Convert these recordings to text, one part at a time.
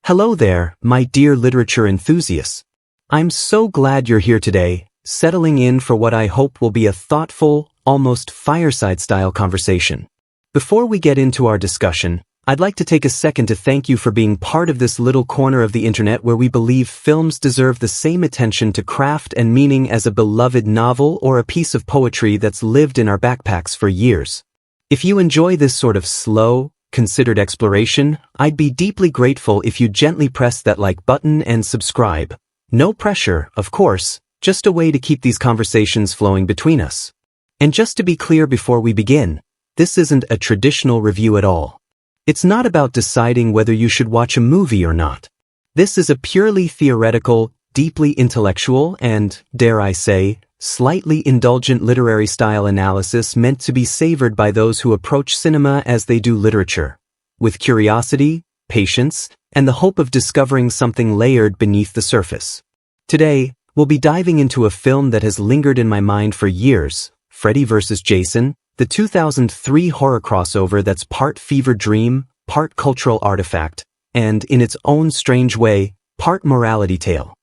Hello there, my dear literature enthusiasts. I'm so glad you're here today, settling in for what I hope will be a thoughtful, almost fireside-style conversation. Before we get into our discussion, I'd like to take a second to thank you for being part of this little corner of the internet where we believe films deserve the same attention to craft and meaning as a beloved novel or a piece of poetry that's lived in our backpacks for years. If you enjoy this sort of slow, considered exploration, I'd be deeply grateful if you gently press that like button and subscribe. No pressure, of course, just a way to keep these conversations flowing between us. And just to be clear before we begin, this isn't a traditional review at all. It's not about deciding whether you should watch a movie or not. This is a purely theoretical, deeply intellectual and, dare I say, slightly indulgent literary style analysis meant to be savored by those who approach cinema as they do literature, with curiosity, patience, and the hope of discovering something layered beneath the surface. Today, we'll be diving into a film that has lingered in my mind for years, Freddy vs. Jason, the 2003 horror crossover that's part fever dream, part cultural artifact, and, in its own strange way, part morality tale.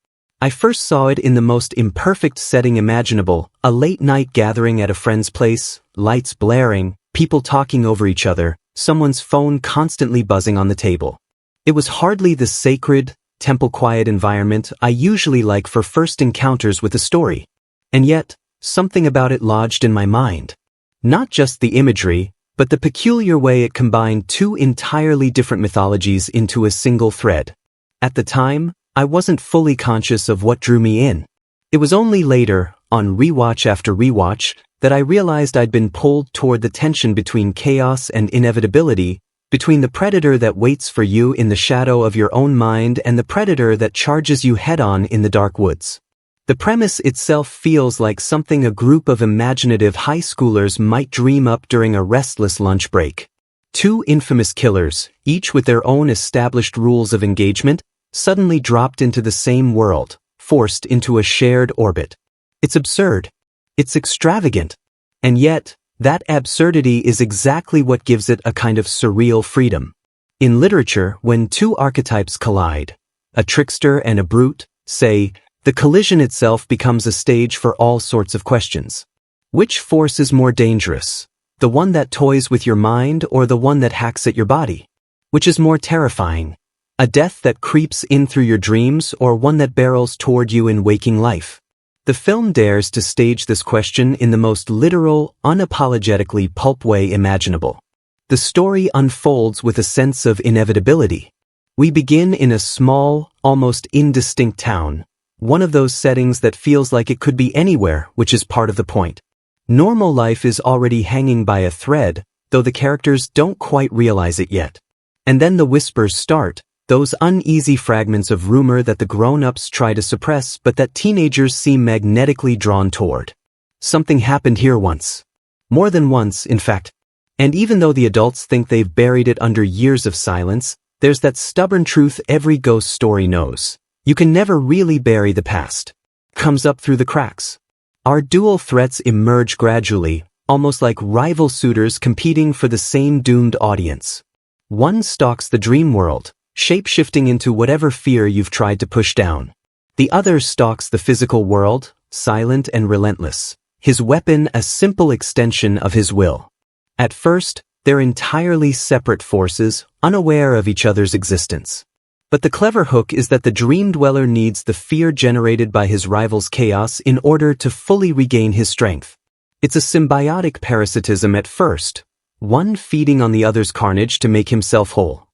I first saw it in the most imperfect setting imaginable, a late-night gathering at a friend's place, lights blaring, people talking over each other, someone's phone constantly buzzing on the table. It was hardly the sacred, temple-quiet environment I usually like for first encounters with a story. And yet, something about it lodged in my mind. Not just the imagery, but the peculiar way it combined two entirely different mythologies into a single thread. At the time, I wasn't fully conscious of what drew me in. It was only later, on rewatch after rewatch, that I realized I'd been pulled toward the tension between chaos and inevitability, between the predator that waits for you in the shadow of your own mind and the predator that charges you head-on in the dark woods. The premise itself feels like something a group of imaginative high schoolers might dream up during a restless lunch break. Two infamous killers, each with their own established rules of engagement, suddenly dropped into the same world, forced into a shared orbit. It's absurd. It's extravagant. And yet, that absurdity is exactly what gives it a kind of surreal freedom. In literature, when two archetypes collide, a trickster and a brute, say, the collision itself becomes a stage for all sorts of questions. Which force is more dangerous? The one that toys with your mind or the one that hacks at your body? Which is more terrifying? A death that creeps in through your dreams or one that barrels toward you in waking life? The film dares to stage this question in the most literal, unapologetically pulp way imaginable. The story unfolds with a sense of inevitability. We begin in a small, almost indistinct town, one of those settings that feels like it could be anywhere, which is part of the point. Normal life is already hanging by a thread, though the characters don't quite realize it yet. And then the whispers start. Those uneasy fragments of rumor that the grown-ups try to suppress but that teenagers seem magnetically drawn toward. Something happened here once. More than once, in fact. And even though the adults think they've buried it under years of silence, there's that stubborn truth every ghost story knows. You can never really bury the past. Comes up through the cracks. Our dual threats emerge gradually, almost like rival suitors competing for the same doomed audience. One stalks the dream world, shape-shifting into whatever fear you've tried to push down. The other stalks the physical world, silent and relentless, his weapon a simple extension of his will. At first, they're entirely separate forces, unaware of each other's existence. But the clever hook is that the dream dweller needs the fear generated by his rival's chaos in order to fully regain his strength. It's a symbiotic parasitism at first, one feeding on the other's carnage to make himself whole.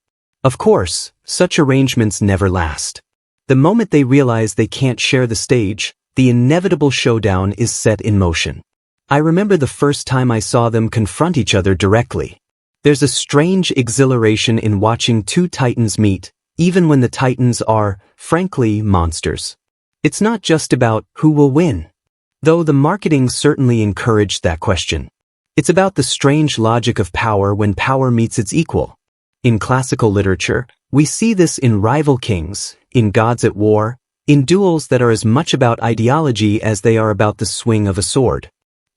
Of course, such arrangements never last. The moment they realize they can't share the stage, the inevitable showdown is set in motion. I remember the first time I saw them confront each other directly. There's a strange exhilaration in watching two titans meet, even when the titans are, frankly, monsters. It's not just about who will win. Though the marketing certainly encouraged that question. It's about the strange logic of power when power meets its equal. In classical literature, we see this in rival kings, in gods at war, in duels that are as much about ideology as they are about the swing of a sword.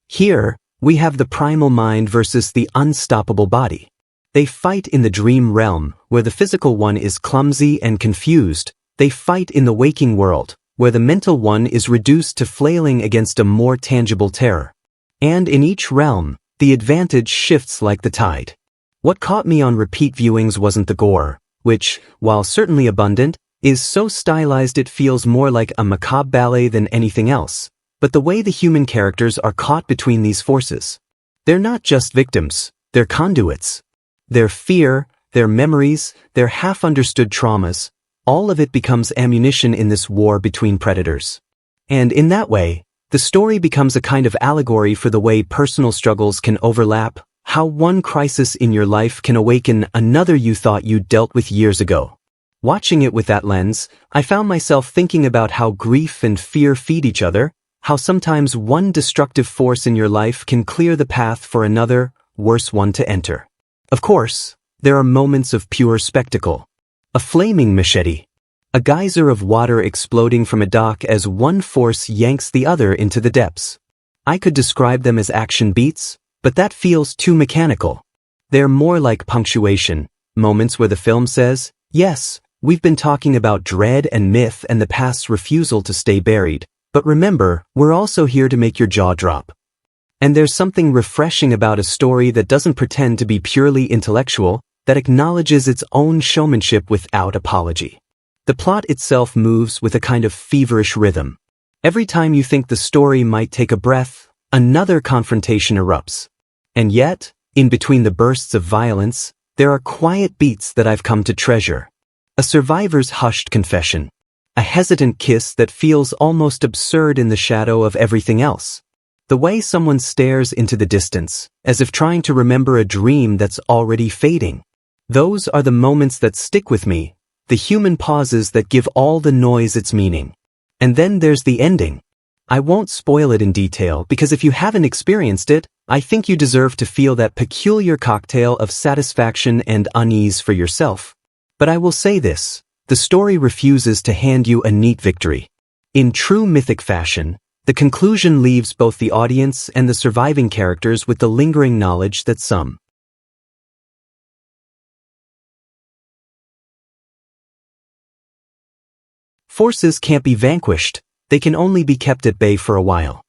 Here, we have the primal mind versus the unstoppable body. They fight in the dream realm, where the physical one is clumsy and confused. They fight in the waking world, where the mental one is reduced to flailing against a more tangible terror. And in each realm, the advantage shifts like the tide. What caught me on repeat viewings wasn't the gore, which, while certainly abundant, is so stylized it feels more like a macabre ballet than anything else, but the way the human characters are caught between these forces. They're not just victims, they're conduits. Their fear, their memories, their half-understood traumas, all of it becomes ammunition in this war between predators. And in that way, the story becomes a kind of allegory for the way personal struggles can overlap, how one crisis in your life can awaken another you thought you dealt with years ago. Watching it with that lens, I found myself thinking about how grief and fear feed each other, how sometimes one destructive force in your life can clear the path for another, worse one to enter. Of course, there are moments of pure spectacle. A flaming machete. A geyser of water exploding from a dock as one force yanks the other into the depths. I could describe them as action beats, but that feels too mechanical. They're more like punctuation, moments where the film says, yes, we've been talking about dread and myth and the past's refusal to stay buried, but remember, we're also here to make your jaw drop. And there's something refreshing about a story that doesn't pretend to be purely intellectual, that acknowledges its own showmanship without apology. The plot itself moves with a kind of feverish rhythm. Every time you think the story might take a breath, another confrontation erupts. And yet, in between the bursts of violence, there are quiet beats that I've come to treasure. A survivor's hushed confession. A hesitant kiss that feels almost absurd in the shadow of everything else. The way someone stares into the distance, as if trying to remember a dream that's already fading. Those are the moments that stick with me, the human pauses that give all the noise its meaning. And then there's the ending. I won't spoil it in detail because if you haven't experienced it, I think you deserve to feel that peculiar cocktail of satisfaction and unease for yourself. But I will say this, the story refuses to hand you a neat victory. In true mythic fashion, the conclusion leaves both the audience and the surviving characters with the lingering knowledge that some forces can't be vanquished, they can only be kept at bay for a while.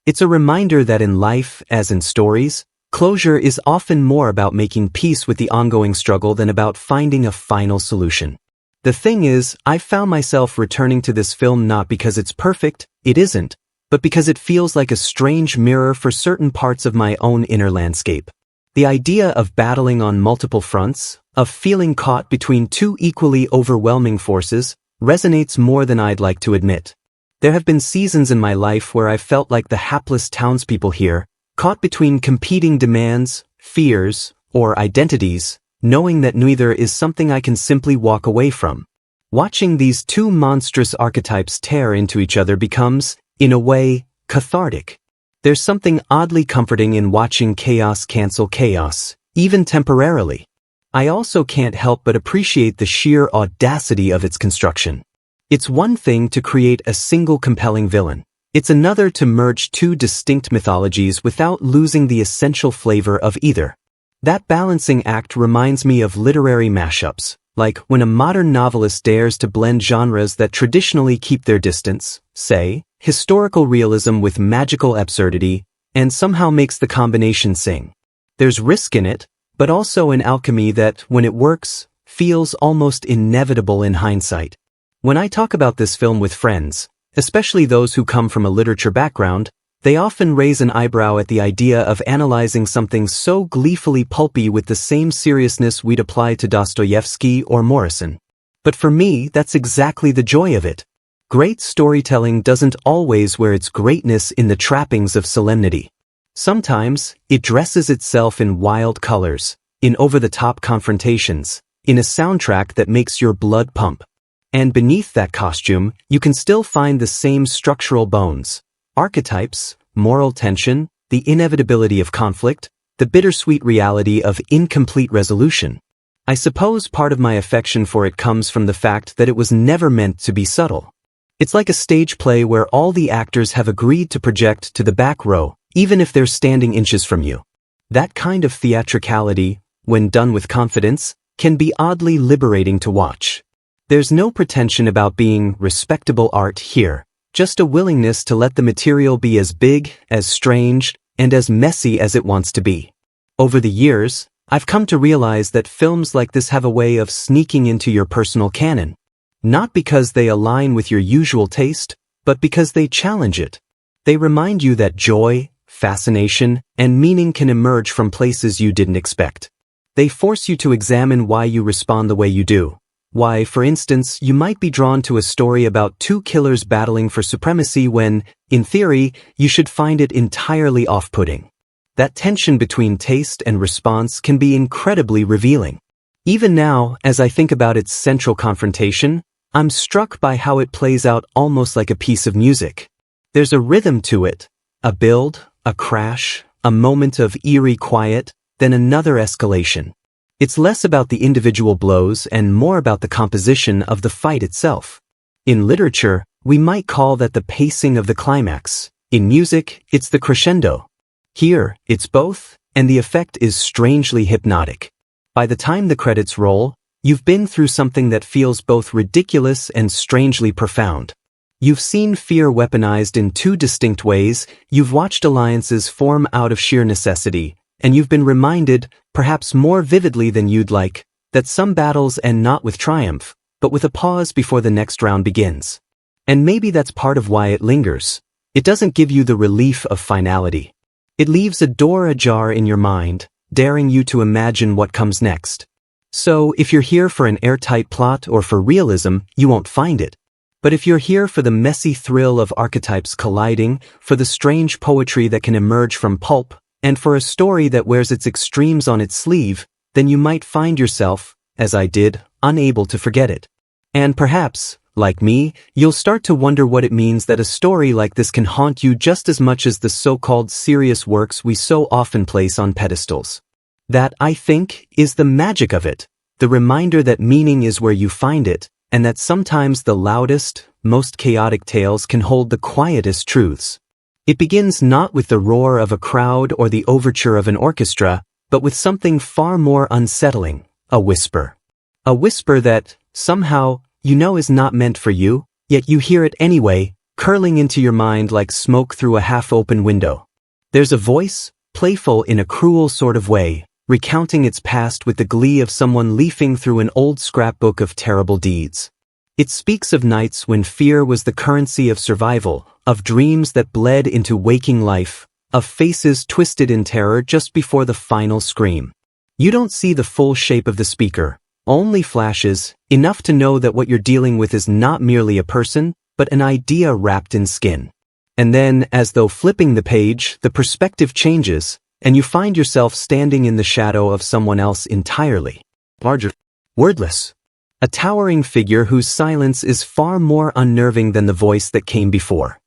It's a reminder that in life, as in stories, closure is often more about making peace with the ongoing struggle than about finding a final solution. The thing is, I've found myself returning to this film not because it's perfect, it isn't, but because it feels like a strange mirror for certain parts of my own inner landscape. The idea of battling on multiple fronts, of feeling caught between two equally overwhelming forces, resonates more than I'd like to admit. There have been seasons in my life where I felt like the hapless townspeople here, caught between competing demands, fears, or identities, knowing that neither is something I can simply walk away from. Watching these two monstrous archetypes tear into each other becomes, in a way, cathartic. There's something oddly comforting in watching chaos cancel chaos, even temporarily. I also can't help but appreciate the sheer audacity of its construction. It's one thing to create a single compelling villain. It's another to merge two distinct mythologies without losing the essential flavor of either. That balancing act reminds me of literary mashups, like when a modern novelist dares to blend genres that traditionally keep their distance, say, historical realism with magical absurdity, and somehow makes the combination sing. There's risk in it, but also an alchemy that, when it works, feels almost inevitable in hindsight. When I talk about this film with friends, especially those who come from a literature background, they often raise an eyebrow at the idea of analyzing something so gleefully pulpy with the same seriousness we'd apply to Dostoevsky or Morrison. But for me, that's exactly the joy of it. Great storytelling doesn't always wear its greatness in the trappings of solemnity. Sometimes, it dresses itself in wild colors, in over-the-top confrontations, in a soundtrack that makes your blood pump. And beneath that costume, you can still find the same structural bones. Archetypes, moral tension, the inevitability of conflict, the bittersweet reality of incomplete resolution. I suppose part of my affection for it comes from the fact that it was never meant to be subtle. It's like a stage play where all the actors have agreed to project to the back row, even if they're standing inches from you. That kind of theatricality, when done with confidence, can be oddly liberating to watch. There's no pretension about being respectable art here, just a willingness to let the material be as big, as strange, and as messy as it wants to be. Over the years, I've come to realize that films like this have a way of sneaking into your personal canon. Not because they align with your usual taste, but because they challenge it. They remind you that joy, fascination, and meaning can emerge from places you didn't expect. They force you to examine why you respond the way you do. Why, for instance, you might be drawn to a story about two killers battling for supremacy when, in theory, you should find it entirely off-putting. That tension between taste and response can be incredibly revealing. Even now, as I think about its central confrontation, I'm struck by how it plays out almost like a piece of music. There's a rhythm to it, a build, a crash, a moment of eerie quiet, then another escalation. It's less about the individual blows and more about the composition of the fight itself. In literature, we might call that the pacing of the climax. In music, it's the crescendo. Here, it's both, and the effect is strangely hypnotic. By the time the credits roll, you've been through something that feels both ridiculous and strangely profound. You've seen fear weaponized in two distinct ways, you've watched alliances form out of sheer necessity, and you've been reminded, perhaps more vividly than you'd like, that some battles end not with triumph, but with a pause before the next round begins. And maybe that's part of why it lingers. It doesn't give you the relief of finality. It leaves a door ajar in your mind, daring you to imagine what comes next. So, if you're here for an airtight plot or for realism, you won't find it. But if you're here for the messy thrill of archetypes colliding, for the strange poetry that can emerge from pulp, and for a story that wears its extremes on its sleeve, then you might find yourself, as I did, unable to forget it. And perhaps, like me, you'll start to wonder what it means that a story like this can haunt you just as much as the so-called serious works we so often place on pedestals. That, I think, is the magic of it, the reminder that meaning is where you find it, and that sometimes the loudest, most chaotic tales can hold the quietest truths. It begins not with the roar of a crowd or the overture of an orchestra, but with something far more unsettling, a whisper. A whisper that, somehow, you know is not meant for you, yet you hear it anyway, curling into your mind like smoke through a half-open window. There's a voice, playful in a cruel sort of way, recounting its past with the glee of someone leafing through an old scrapbook of terrible deeds. It speaks of nights when fear was the currency of survival, of dreams that bled into waking life, of faces twisted in terror just before the final scream. You don't see the full shape of the speaker, only flashes, enough to know that what you're dealing with is not merely a person, but an idea wrapped in skin. And then, as though flipping the page, the perspective changes, and you find yourself standing in the shadow of someone else entirely. Larger. Wordless. A towering figure whose silence is far more unnerving than the voice that came before.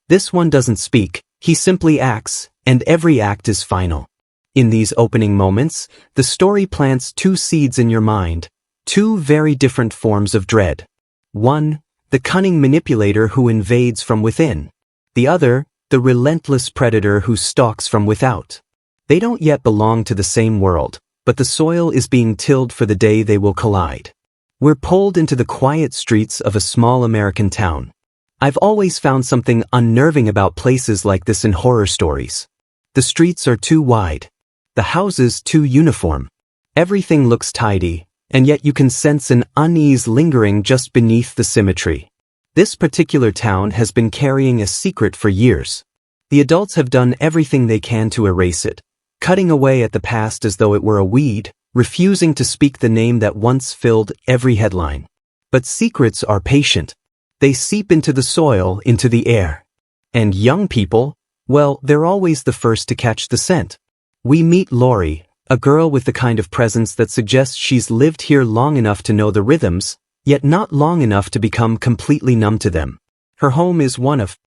This one doesn't speak, he simply acts, and every act is final. In these opening moments, the story plants two seeds in your mind, two very different forms of dread. One, the cunning manipulator who invades from within. The other, the relentless predator who stalks from without. They don't yet belong to the same world, but the soil is being tilled for the day they will collide. We're pulled into the quiet streets of a small American town. I've always found something unnerving about places like this in horror stories. The streets are too wide. The houses too uniform. Everything looks tidy, and yet you can sense an unease lingering just beneath the symmetry. This particular town has been carrying a secret for years. The adults have done everything they can to erase it, cutting away at the past as though it were a weed, refusing to speak the name that once filled every headline. But secrets are patient. They seep into the soil, into the air. And young people, well, they're always the first to catch the scent. We meet Lori, a girl with the kind of presence that suggests she's lived here long enough to know the rhythms, yet not long enough to become completely numb to them. Her home is one of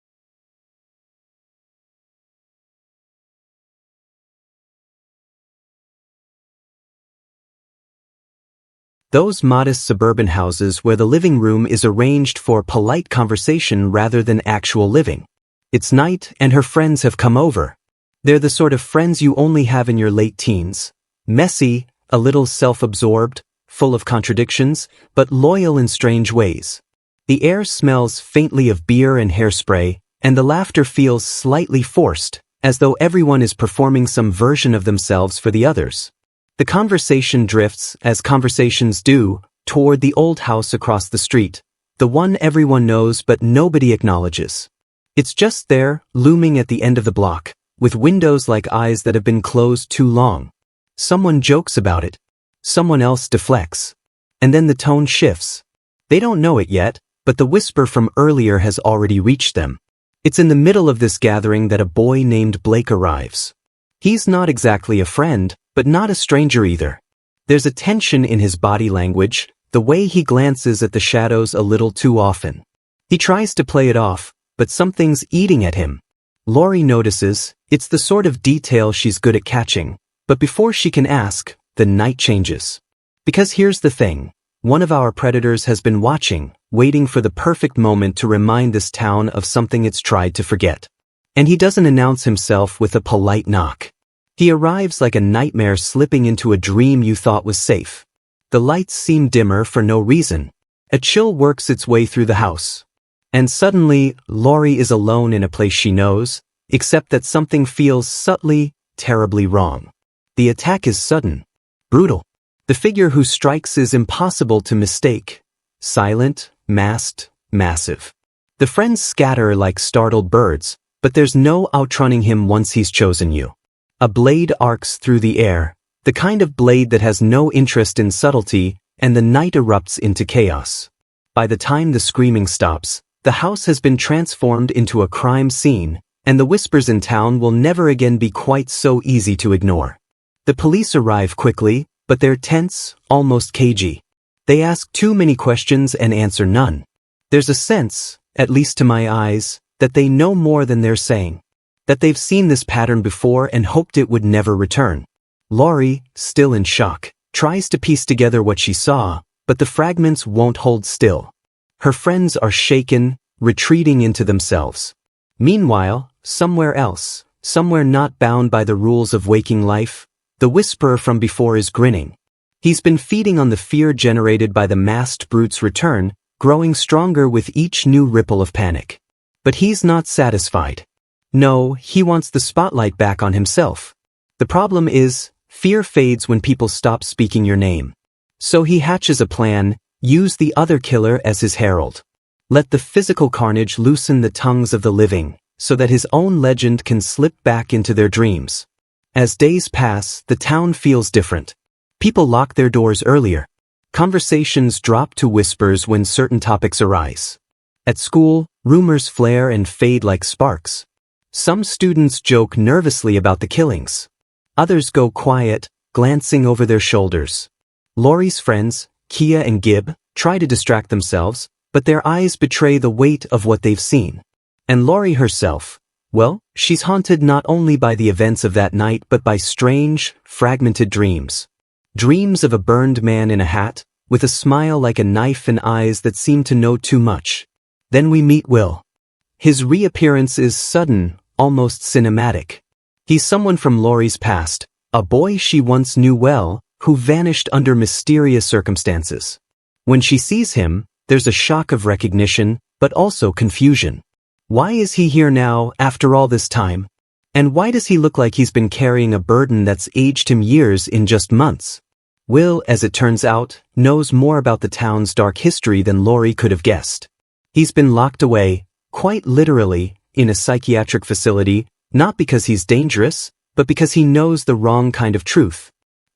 those modest suburban houses where the living room is arranged for polite conversation rather than actual living. It's night and her friends have come over. They're the sort of friends you only have in your late teens. Messy, a little self-absorbed, full of contradictions, but loyal in strange ways. The air smells faintly of beer and hairspray, and the laughter feels slightly forced, as though everyone is performing some version of themselves for the others. The conversation drifts, as conversations do, toward the old house across the street, the one everyone knows but nobody acknowledges. It's just there, looming at the end of the block, with windows like eyes that have been closed too long. Someone jokes about it. Someone else deflects. And then the tone shifts. They don't know it yet, but the whisper from earlier has already reached them. It's in the middle of this gathering that a boy named Blake arrives. He's not exactly a friend, but not a stranger either. There's a tension in his body language, the way he glances at the shadows a little too often. He tries to play it off, but something's eating at him. Laurie notices, it's the sort of detail she's good at catching, but before she can ask, the night changes. Because here's the thing, one of our predators has been watching, waiting for the perfect moment to remind this town of something it's tried to forget. And he doesn't announce himself with a polite knock. He arrives like a nightmare slipping into a dream you thought was safe. The lights seem dimmer for no reason. A chill works its way through the house. And suddenly, Laurie is alone in a place she knows, except that something feels subtly, terribly wrong. The attack is sudden. Brutal. The figure who strikes is impossible to mistake. Silent, masked, massive. The friends scatter like startled birds, but there's no outrunning him once he's chosen you. A blade arcs through the air, the kind of blade that has no interest in subtlety, and the night erupts into chaos. By the time the screaming stops, the house has been transformed into a crime scene, and the whispers in town will never again be quite so easy to ignore. The police arrive quickly, but they're tense, almost cagey. They ask too many questions and answer none. There's a sense, at least to my eyes, that they know more than they're saying. That they've seen this pattern before and hoped it would never return. Laurie, still in shock, tries to piece together what she saw, but the fragments won't hold still. Her friends are shaken, retreating into themselves. Meanwhile, somewhere else, somewhere not bound by the rules of waking life, the whisperer from before is grinning. He's been feeding on the fear generated by the masked brute's return, growing stronger with each new ripple of panic. But he's not satisfied. No, he wants the spotlight back on himself. The problem is, fear fades when people stop speaking your name. So he hatches a plan, use the other killer as his herald. Let the physical carnage loosen the tongues of the living, so that his own legend can slip back into their dreams. As days pass, the town feels different. People lock their doors earlier. Conversations drop to whispers when certain topics arise. At school, rumors flare and fade like sparks. Some students joke nervously about the killings. Others go quiet, glancing over their shoulders. Laurie's friends, Kia and Gib, try to distract themselves, but their eyes betray the weight of what they've seen. And Laurie herself, well, she's haunted not only by the events of that night but by strange, fragmented dreams. Dreams of a burned man in a hat, with a smile like a knife and eyes that seem to know too much. Then we meet Will. His reappearance is sudden, almost cinematic. He's someone from Laurie's past, a boy she once knew well, who vanished under mysterious circumstances. When she sees him, there's a shock of recognition, but also confusion. Why is he here now, after all this time? And why does he look like he's been carrying a burden that's aged him years in just months? Will, as it turns out, knows more about the town's dark history than Laurie could have guessed. He's been locked away, quite literally, in a psychiatric facility, not because he's dangerous, but because he knows the wrong kind of truth.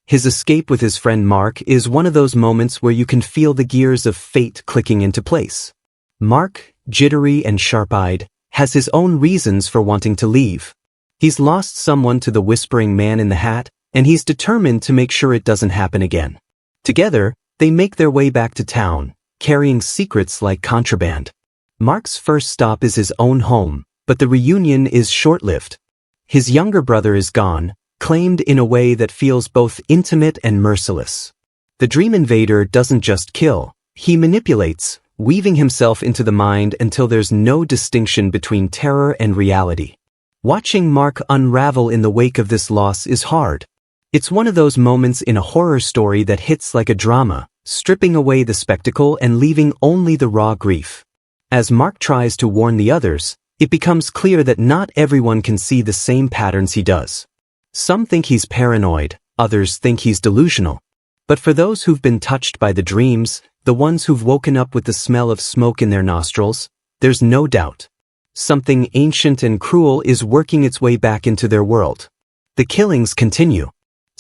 His escape with his friend Mark is one of those moments where you can feel the gears of fate clicking into place. Mark, jittery and sharp-eyed, has his own reasons for wanting to leave. He's lost someone to the whispering man in the hat, and he's determined to make sure it doesn't happen again. Together, they make their way back to town, carrying secrets like contraband. Mark's first stop is his own home, but the reunion is short-lived. His younger brother is gone, claimed in a way that feels both intimate and merciless. The dream invader doesn't just kill, he manipulates, weaving himself into the mind until there's no distinction between terror and reality. Watching Mark unravel in the wake of this loss is hard. It's one of those moments in a horror story that hits like a drama, stripping away the spectacle and leaving only the raw grief. As Mark tries to warn the others, it becomes clear that not everyone can see the same patterns he does. Some think he's paranoid, others think he's delusional. But for those who've been touched by the dreams, the ones who've woken up with the smell of smoke in their nostrils, there's no doubt. Something ancient and cruel is working its way back into their world. The killings continue.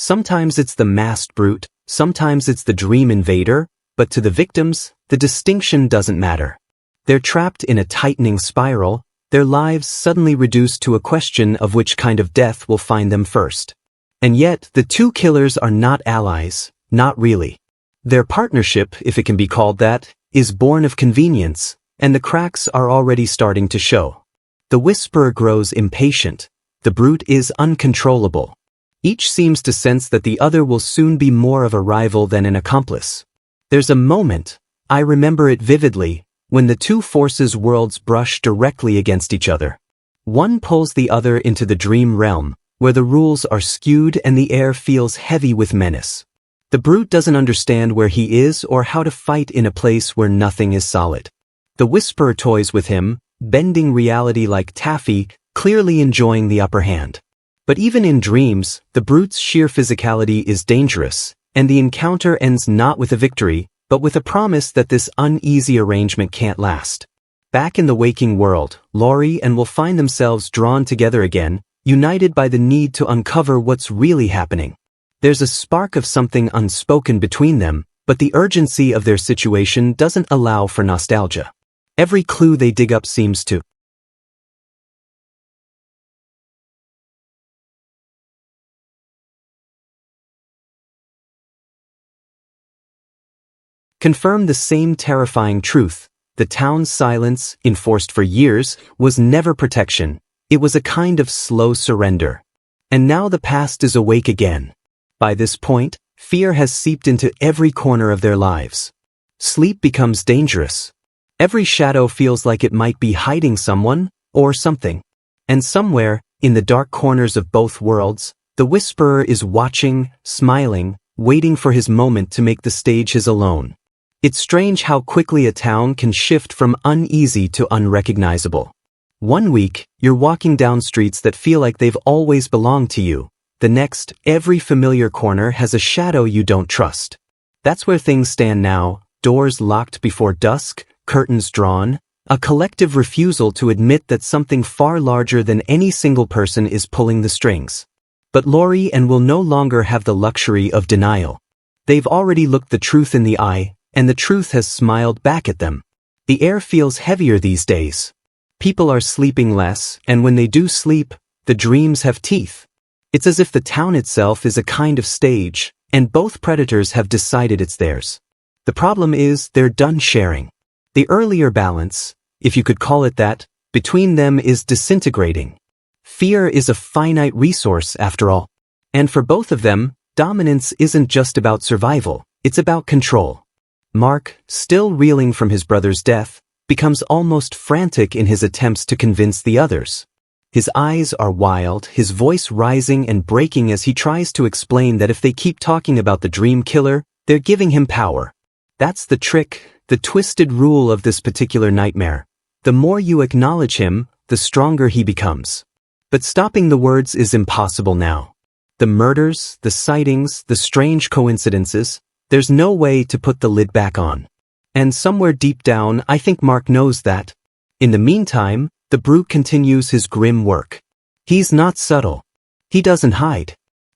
Sometimes it's the masked brute, sometimes it's the dream invader, but to the victims, the distinction doesn't matter. They're trapped in a tightening spiral, their lives suddenly reduced to a question of which kind of death will find them first. And yet, the two killers are not allies, not really. Their partnership, if it can be called that, is born of convenience, and the cracks are already starting to show. The Whisperer grows impatient. The Brute is uncontrollable. Each seems to sense that the other will soon be more of a rival than an accomplice. There's a moment, I remember it vividly, when the two forces' worlds brush directly against each other. One pulls the other into the dream realm, where the rules are skewed and the air feels heavy with menace. The Brute doesn't understand where he is or how to fight in a place where nothing is solid. The Whisperer toys with him, bending reality like taffy, clearly enjoying the upper hand. But even in dreams, the Brute's sheer physicality is dangerous, and the encounter ends not with a victory, but with a promise that this uneasy arrangement can't last. Back in the waking world, Laurie and will find themselves drawn together again, united by the need to uncover what's really happening. There's a spark of something unspoken between them, but the urgency of their situation doesn't allow for nostalgia. Every clue they dig up seems to confirm the same terrifying truth. The town's silence, enforced for years, was never protection. It was a kind of slow surrender. And now the past is awake again. By this point, fear has seeped into every corner of their lives. Sleep becomes dangerous. Every shadow feels like it might be hiding someone, or something. And somewhere, in the dark corners of both worlds, the Whisperer is watching, smiling, waiting for his moment to make the stage his own. It's strange how quickly a town can shift from uneasy to unrecognizable. One week, you're walking down streets that feel like they've always belonged to you. The next, every familiar corner has a shadow you don't trust. That's where things stand now, doors locked before dusk, curtains drawn, a collective refusal to admit that something far larger than any single person is pulling the strings. But Laurie and will no longer have the luxury of denial. They've already looked the truth in the eye, and the truth has smiled back at them. The air feels heavier these days. People are sleeping less, and when they do sleep, the dreams have teeth. It's as if the town itself is a kind of stage, and both predators have decided it's theirs. The problem is they're done sharing. The earlier balance, if you could call it that, between them is disintegrating. Fear is a finite resource, after all. And for both of them, dominance isn't just about survival, it's about control. Mark, still reeling from his brother's death, becomes almost frantic in his attempts to convince the others. His eyes are wild, his voice rising and breaking as he tries to explain that if they keep talking about the dream killer, they're giving him power. That's the trick, the twisted rule of this particular nightmare. The more you acknowledge him, the stronger he becomes. But stopping the words is impossible now. The murders, the sightings, the strange coincidences, there's no way to put the lid back on. And somewhere deep down, I think Mark knows that. In the meantime, the Brute continues his grim work. He's not subtle. He doesn't hide.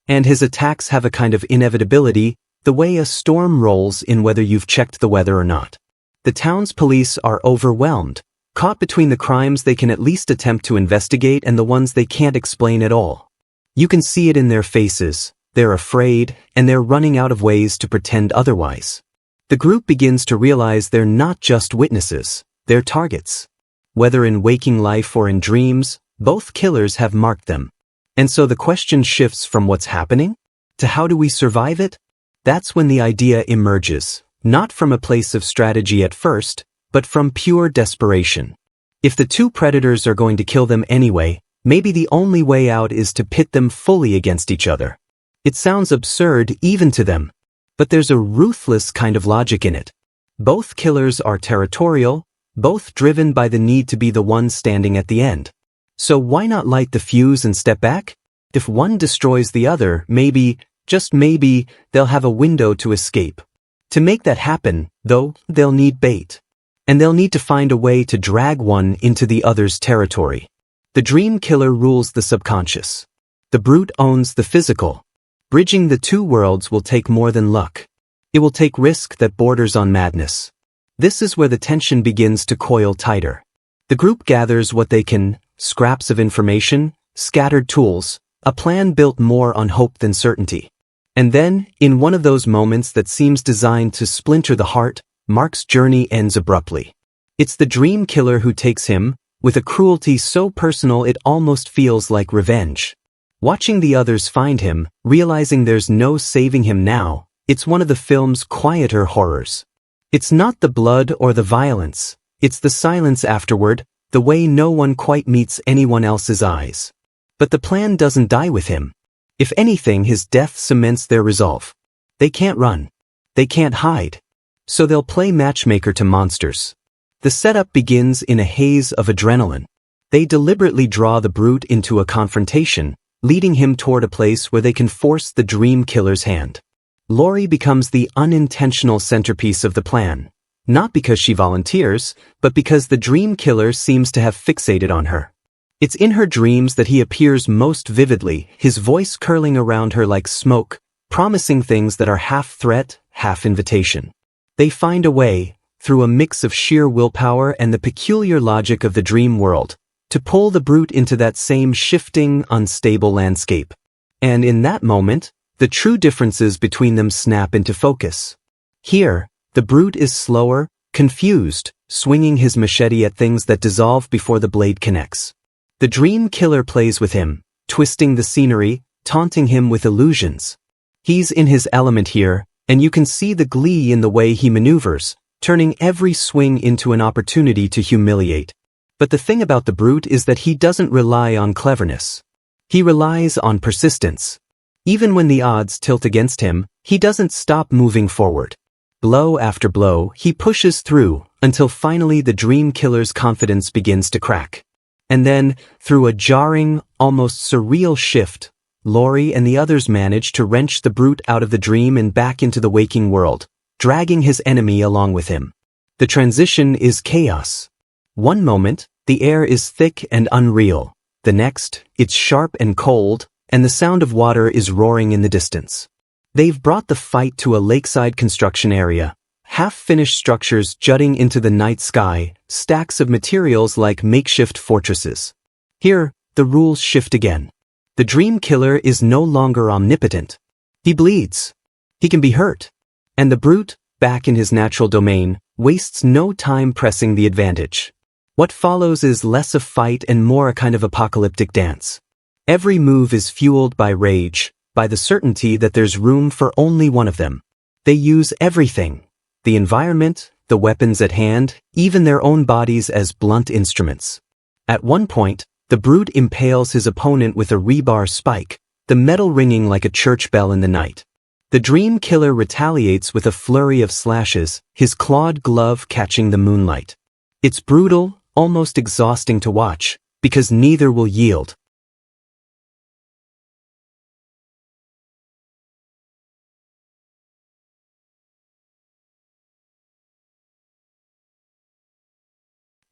And his attacks have a kind of inevitability, the way a storm rolls in whether you've checked the weather or not. The town's police are overwhelmed, caught between the crimes they can at least attempt to investigate and the ones they can't explain at all. You can see it in their faces. They're afraid, and they're running out of ways to pretend otherwise. The group begins to realize they're not just witnesses, they're targets. Whether in waking life or in dreams, both killers have marked them. And so the question shifts from what's happening to how do we survive it? That's when the idea emerges, not from a place of strategy at first, but from pure desperation. If the two predators are going to kill them anyway, maybe the only way out is to pit them fully against each other. It sounds absurd even to them. But there's a ruthless kind of logic in it. Both killers are territorial, both driven by the need to be the one standing at the end. So why not light the fuse and step back? If one destroys the other, maybe, just maybe, they'll have a window to escape. To make that happen, though, they'll need bait. And they'll need to find a way to drag one into the other's territory. The dream killer rules the subconscious. The brute owns the physical. Bridging the two worlds will take more than luck. It will take risk that borders on madness. This is where the tension begins to coil tighter. The group gathers what they can, scraps of information, scattered tools, a plan built more on hope than certainty. And then, in one of those moments that seems designed to splinter the heart, Mark's journey ends abruptly. It's the dream killer who takes him, with a cruelty so personal it almost feels like revenge. Watching the others find him, realizing there's no saving him now, it's one of the film's quieter horrors. It's not the blood or the violence, it's the silence afterward, the way no one quite meets anyone else's eyes. But the plan doesn't die with him. If anything, his death cements their resolve. They can't run. They can't hide. So they'll play matchmaker to monsters. The setup begins in a haze of adrenaline. They deliberately draw the brute into a confrontation, leading him toward a place where they can force the dream killer's hand. Laurie becomes the unintentional centerpiece of the plan. Not because she volunteers, but because the dream killer seems to have fixated on her. It's in her dreams that he appears most vividly, his voice curling around her like smoke, promising things that are half threat, half invitation. They find a way, through a mix of sheer willpower and the peculiar logic of the dream world, to pull the brute into that same shifting, unstable landscape. And in that moment, the true differences between them snap into focus. Here, the brute is slower, confused, swinging his machete at things that dissolve before the blade connects. The dream killer plays with him, twisting the scenery, taunting him with illusions. He's in his element here, and you can see the glee in the way he maneuvers, turning every swing into an opportunity to humiliate. But the thing about the brute is that he doesn't rely on cleverness. He relies on persistence. Even when the odds tilt against him, he doesn't stop moving forward. Blow after blow, he pushes through, until finally the dream killer's confidence begins to crack. And then, through a jarring, almost surreal shift, Laurie and the others manage to wrench the brute out of the dream and back into the waking world, dragging his enemy along with him. The transition is chaos. One moment, the air is thick and unreal. The next, it's sharp and cold, and the sound of water is roaring in the distance. They've brought the fight to a lakeside construction area, half-finished structures jutting into the night sky, stacks of materials like makeshift fortresses. Here, the rules shift again. The dream killer is no longer omnipotent. He bleeds. He can be hurt. And the brute, back in his natural domain, wastes no time pressing the advantage. What follows is less a fight and more a kind of apocalyptic dance. Every move is fueled by rage, by the certainty that there's room for only one of them. They use everything. The environment, the weapons at hand, even their own bodies as blunt instruments. At one point, the brute impales his opponent with a rebar spike, the metal ringing like a church bell in the night. The dream killer retaliates with a flurry of slashes, his clawed glove catching the moonlight. It's brutal, almost exhausting to watch, because neither will yield.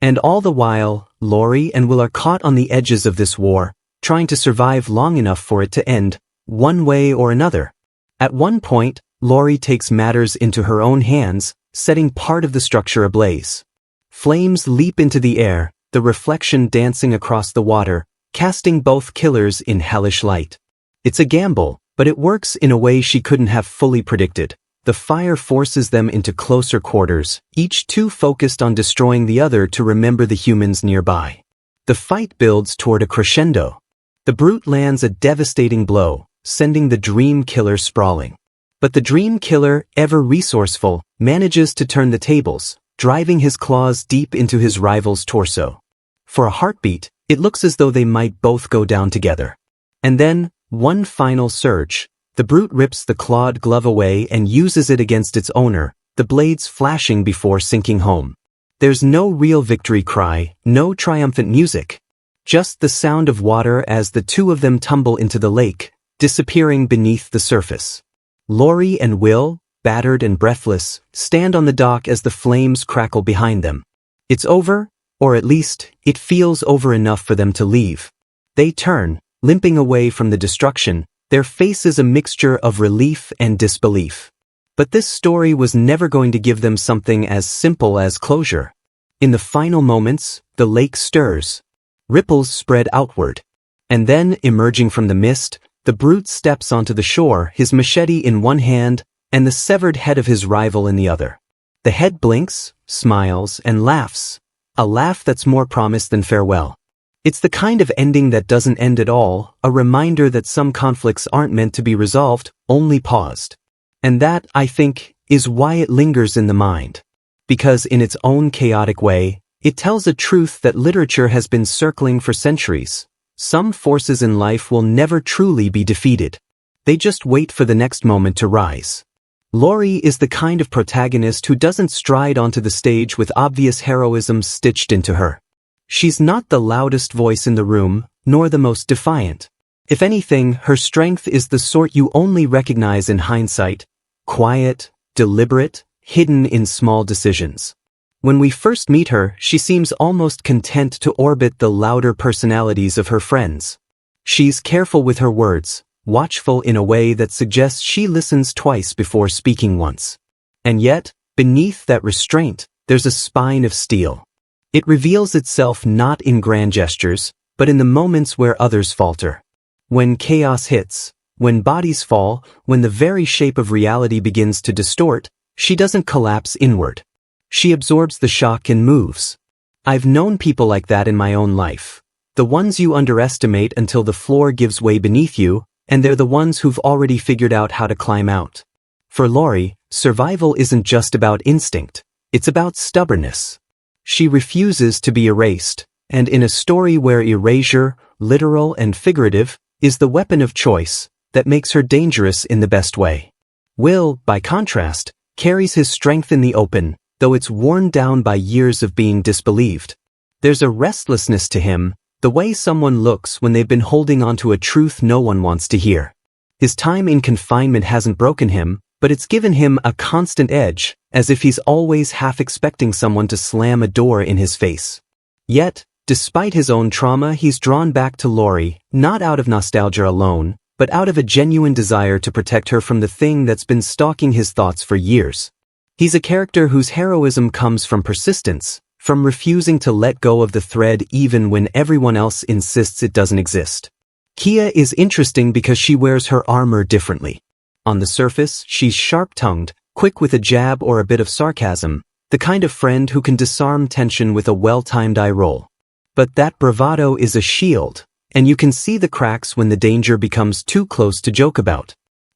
And all the while, Laurie and Will are caught on the edges of this war, trying to survive long enough for it to end, one way or another. At one point, Laurie takes matters into her own hands, setting part of the structure ablaze. Flames leap into the air, the reflection dancing across the water, casting both killers in hellish light. It's a gamble, but it works in a way she couldn't have fully predicted. The fire forces them into closer quarters, each too focused on destroying the other to remember the humans nearby. The fight builds toward a crescendo. The brute lands a devastating blow, sending the dream killer sprawling. But the dream killer, ever resourceful, manages to turn the tables, driving his claws deep into his rival's torso. For a heartbeat, it looks as though they might both go down together. And then, one final surge, The brute rips the clawed glove away and uses it against its owner, the blades flashing before sinking home. There's no real victory cry, no triumphant music. Just the sound of water as the two of them tumble into the lake, disappearing beneath the surface. Laurie and Will, battered and breathless, stand on the dock as the flames crackle behind them. It's over, or at least, it feels over enough for them to leave. They turn, limping away from the destruction, their faces a mixture of relief and disbelief. But this story was never going to give them something as simple as closure. In the final moments, the lake stirs. Ripples spread outward. And then, emerging from the mist, the brute steps onto the shore, his machete in one hand, and the severed head of his rival in the other. The head blinks, smiles, and laughs. A laugh that's more promise than farewell. It's the kind of ending that doesn't end at all, a reminder that some conflicts aren't meant to be resolved, only paused. And that, I think, is why it lingers in the mind. Because in its own chaotic way, it tells a truth that literature has been circling for centuries. Some forces in life will never truly be defeated. They just wait for the next moment to rise. Laurie is the kind of protagonist who doesn't stride onto the stage with obvious heroism stitched into her. She's not the loudest voice in the room, nor the most defiant. If anything, her strength is the sort you only recognize in hindsight, quiet, deliberate, hidden in small decisions. When we first meet her, she seems almost content to orbit the louder personalities of her friends. She's careful with her words, watchful in a way that suggests she listens twice before speaking once. And yet, beneath that restraint, there's a spine of steel. It reveals itself not in grand gestures, but in the moments where others falter. When chaos hits, when bodies fall, when the very shape of reality begins to distort, she doesn't collapse inward. She absorbs the shock and moves. I've known people like that in my own life. The ones you underestimate until the floor gives way beneath you, and they're the ones who've already figured out how to climb out. For Laurie, survival isn't just about instinct, it's about stubbornness. She refuses to be erased, and in a story where erasure, literal and figurative, is the weapon of choice, that makes her dangerous in the best way. Will, by contrast, carries his strength in the open, though it's worn down by years of being disbelieved. There's a restlessness to him, the way someone looks when they've been holding onto a truth no one wants to hear. His time in confinement hasn't broken him, but it's given him a constant edge, as if he's always half expecting someone to slam a door in his face. Yet, despite his own trauma, he's drawn back to Laurie, not out of nostalgia alone, but out of a genuine desire to protect her from the thing that's been stalking his thoughts for years. He's a character whose heroism comes from persistence, from refusing to let go of the thread even when everyone else insists it doesn't exist. Keena is interesting because she wears her armor differently. On the surface, she's sharp-tongued, quick with a jab or a bit of sarcasm, the kind of friend who can disarm tension with a well-timed eye roll. But that bravado is a shield, and you can see the cracks when the danger becomes too close to joke about.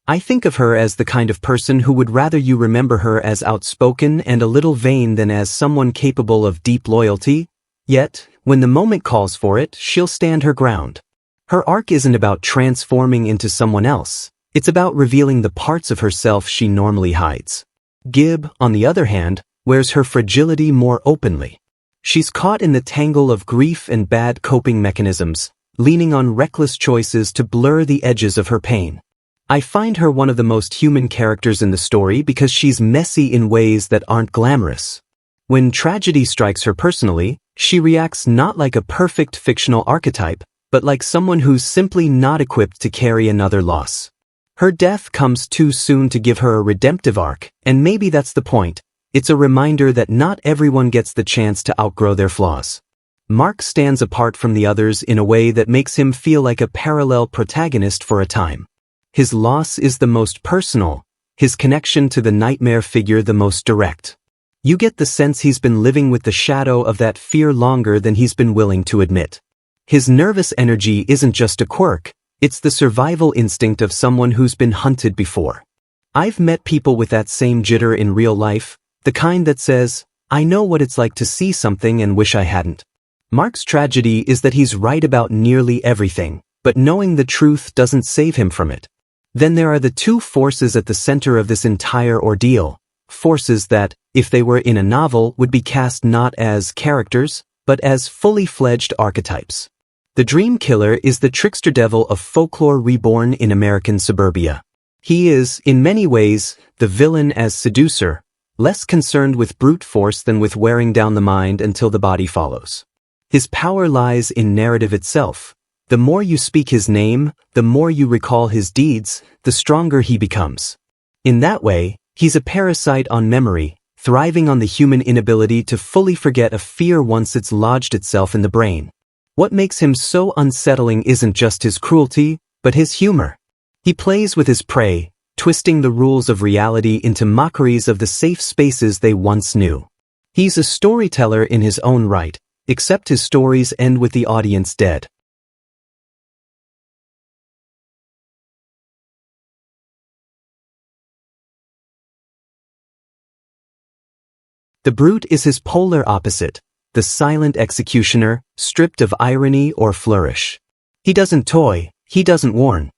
I think of her as the kind of person who would rather you remember her as outspoken and a little vain than as someone capable of deep loyalty. Yet, when the moment calls for it, she'll stand her ground. Her arc isn't about transforming into someone else. It's about revealing the parts of herself she normally hides. Gib, on the other hand, wears her fragility more openly. She's caught in the tangle of grief and bad coping mechanisms, leaning on reckless choices to blur the edges of her pain. I find her one of the most human characters in the story because she's messy in ways that aren't glamorous. When tragedy strikes her personally, she reacts not like a perfect fictional archetype, but like someone who's simply not equipped to carry another loss. Her death comes too soon to give her a redemptive arc, and maybe that's the point. It's a reminder that not everyone gets the chance to outgrow their flaws. Mark stands apart from the others in a way that makes him feel like a parallel protagonist for a time. His loss is the most personal, his connection to the nightmare figure the most direct. You get the sense he's been living with the shadow of that fear longer than he's been willing to admit. His nervous energy isn't just a quirk, it's the survival instinct of someone who's been hunted before. I've met people with that same jitter in real life, the kind that says, I know what it's like to see something and wish I hadn't. Mark's tragedy is that he's right about nearly everything, but knowing the truth doesn't save him from it. Then there are the two forces at the center of this entire ordeal, forces that, if they were in a novel, would be cast not as characters, but as fully fledged archetypes. The dream killer is the trickster devil of folklore reborn in American suburbia. He is, in many ways, the villain as seducer, less concerned with brute force than with wearing down the mind until the body follows. His power lies in narrative itself. The more you speak his name, the more you recall his deeds, the stronger he becomes. In that way, he's a parasite on memory, thriving on the human inability to fully forget a fear once it's lodged itself in the brain. What makes him so unsettling isn't just his cruelty, but his humor. He plays with his prey, twisting the rules of reality into mockeries of the safe spaces they once knew. He's a storyteller in his own right, except his stories end with the audience dead. The brute is his polar opposite, the silent executioner, stripped of irony or flourish. He doesn't toy, he doesn't warn.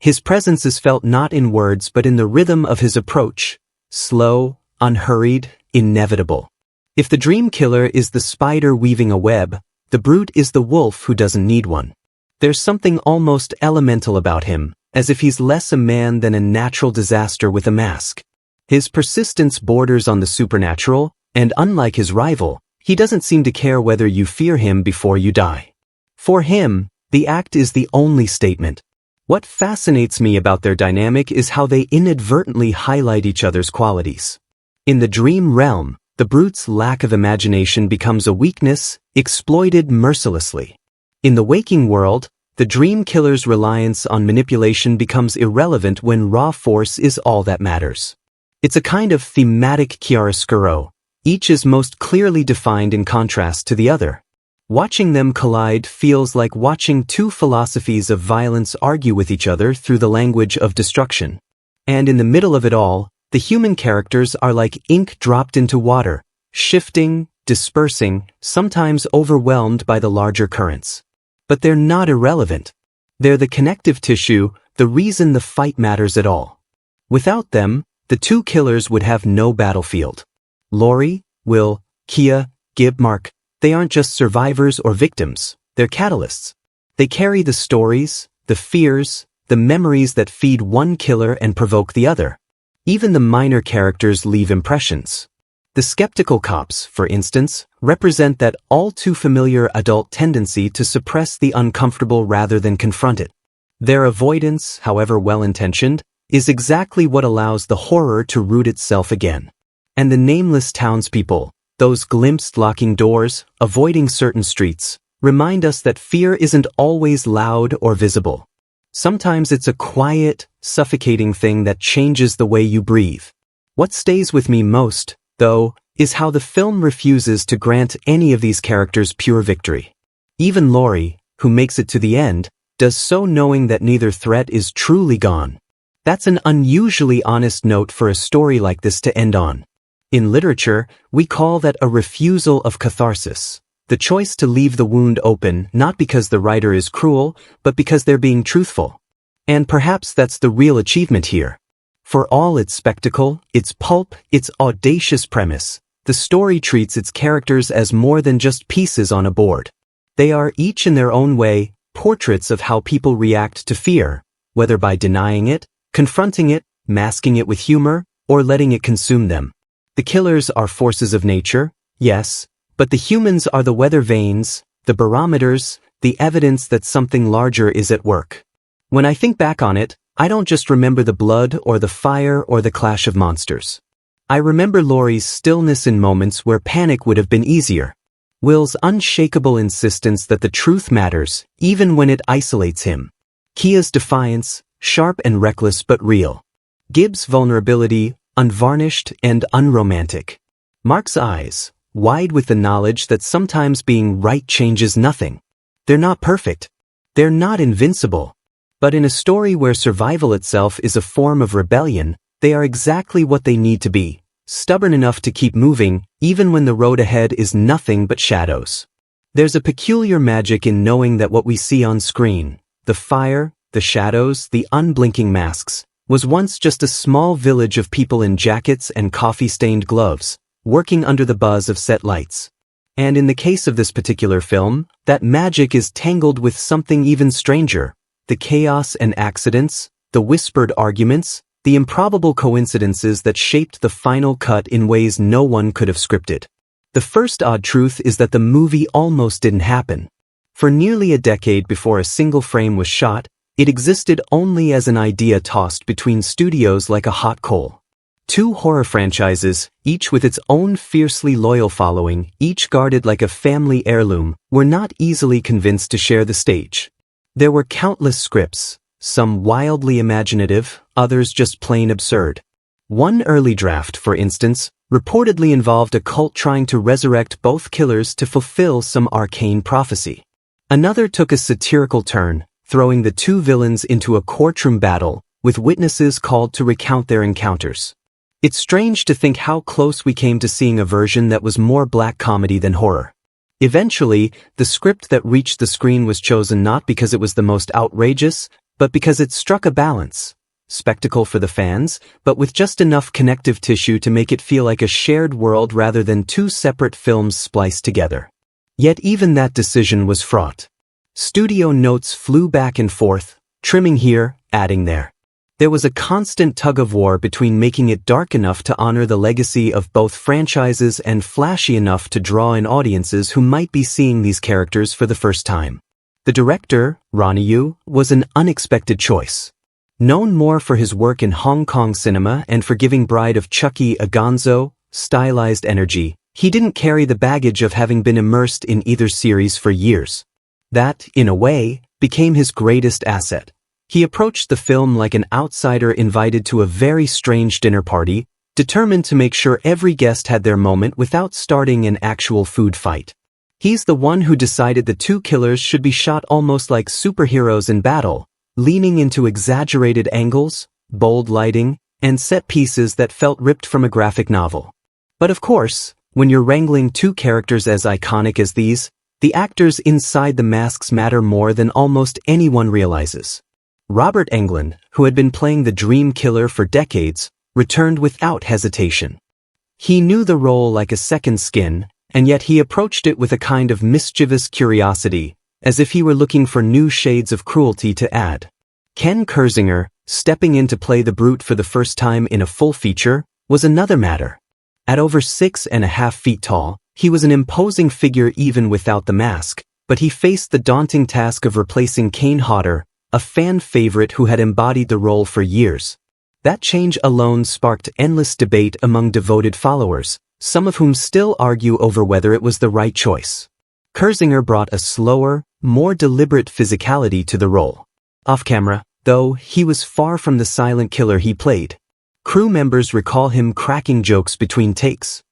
His presence is felt not in words but in the rhythm of his approach, slow, unhurried, inevitable. If the dream killer is the spider weaving a web, the brute is the wolf who doesn't need one. There's something almost elemental about him, as if he's less a man than a natural disaster with a mask. His persistence borders on the supernatural, and unlike his rival, he doesn't seem to care whether you fear him before you die. For him, the act is the only statement. What fascinates me about their dynamic is how they inadvertently highlight each other's qualities. In the dream realm, the brute's lack of imagination becomes a weakness, exploited mercilessly. In the waking world, the dream killer's reliance on manipulation becomes irrelevant when raw force is all that matters. It's a kind of thematic chiaroscuro. Each is most clearly defined in contrast to the other. Watching them collide feels like watching two philosophies of violence argue with each other through the language of destruction. And in the middle of it all, the human characters are like ink dropped into water, shifting, dispersing, sometimes overwhelmed by the larger currents. But they're not irrelevant. They're the connective tissue, the reason the fight matters at all. Without them, the two killers would have no battlefield. Laurie, Will, Kia, Gib, Mark, they aren't just survivors or victims, they're catalysts. They carry the stories, the fears, the memories that feed one killer and provoke the other. Even the minor characters leave impressions. The skeptical cops, for instance, represent that all too familiar adult tendency to suppress the uncomfortable rather than confront it. Their avoidance, however well-intentioned, is exactly what allows the horror to root itself again. And the nameless townspeople, those glimpsed locking doors, avoiding certain streets, remind us that fear isn't always loud or visible. Sometimes it's a quiet, suffocating thing that changes the way you breathe. What stays with me most, though, is how the film refuses to grant any of these characters pure victory. Even Laurie, who makes it to the end, does so knowing that neither threat is truly gone. That's an unusually honest note for a story like this to end on. In literature, we call that a refusal of catharsis, the choice to leave the wound open not because the writer is cruel, but because they're being truthful. And perhaps that's the real achievement here. For all its spectacle, its pulp, its audacious premise, the story treats its characters as more than just pieces on a board. They are each in their own way portraits of how people react to fear, whether by denying it, confronting it, masking it with humor, or letting it consume them. The killers are forces of nature, yes, but the humans are the weather vanes, the barometers, the evidence that something larger is at work. When I think back on it, I don't just remember the blood or the fire or the clash of monsters. I remember Laurie's stillness in moments where panic would have been easier. Will's unshakable insistence that the truth matters, even when it isolates him. Kia's defiance, sharp and reckless but real. Gib's vulnerability, unvarnished and unromantic. Mark's eyes, wide with the knowledge that sometimes being right changes nothing. They're not perfect. They're not invincible. But in a story where survival itself is a form of rebellion, they are exactly what they need to be, stubborn enough to keep moving, even when the road ahead is nothing but shadows. There's a peculiar magic in knowing that what we see on screen, the fire, the shadows, the unblinking masks, was once just a small village of people in jackets and coffee-stained gloves, working under the buzz of set lights. And in the case of this particular film, that magic is tangled with something even stranger: the chaos and accidents, the whispered arguments, the improbable coincidences that shaped the final cut in ways no one could have scripted. The first odd truth is that the movie almost didn't happen. For nearly a decade before a single frame was shot, it existed only as an idea tossed between studios like a hot coal. Two horror franchises, each with its own fiercely loyal following, each guarded like a family heirloom, were not easily convinced to share the stage. There were countless scripts, some wildly imaginative, others just plain absurd. One early draft, for instance, reportedly involved a cult trying to resurrect both killers to fulfill some arcane prophecy. Another took a satirical turn, throwing the two villains into a courtroom battle, with witnesses called to recount their encounters. It's strange to think how close we came to seeing a version that was more black comedy than horror. Eventually, the script that reached the screen was chosen not because it was the most outrageous, but because it struck a balance. Spectacle for the fans, but with just enough connective tissue to make it feel like a shared world rather than two separate films spliced together. Yet even that decision was fraught. Studio notes flew back and forth, trimming here, adding there. There was a constant tug-of-war between making it dark enough to honor the legacy of both franchises and flashy enough to draw in audiences who might be seeing these characters for the first time. The director, Ronny Yu, was an unexpected choice. Known more for his work in Hong Kong cinema and for giving Bride of Chucky a gonzo, stylized energy, he didn't carry the baggage of having been immersed in either series for years. That, in a way, became his greatest asset. He approached the film like an outsider invited to a very strange dinner party, determined to make sure every guest had their moment without starting an actual food fight. He's the one who decided the two killers should be shot almost like superheroes in battle, leaning into exaggerated angles, bold lighting, and set pieces that felt ripped from a graphic novel. But of course, when you're wrangling two characters as iconic as these, the actors inside the masks matter more than almost anyone realizes. Robert Englund, who had been playing the dream killer for decades, returned without hesitation. He knew the role like a second skin, and yet he approached it with a kind of mischievous curiosity, as if he were looking for new shades of cruelty to add. Ken Kirzinger, stepping in to play the Brute for the first time in a full feature, was another matter. At over 6.5 feet tall, he was an imposing figure even without the mask, but he faced the daunting task of replacing Kane Hodder, a fan favorite who had embodied the role for years. That change alone sparked endless debate among devoted followers, some of whom still argue over whether it was the right choice. Kirzinger brought a slower, more deliberate physicality to the role. Off-camera, though, he was far from the silent killer he played. Crew members recall him cracking jokes between takes.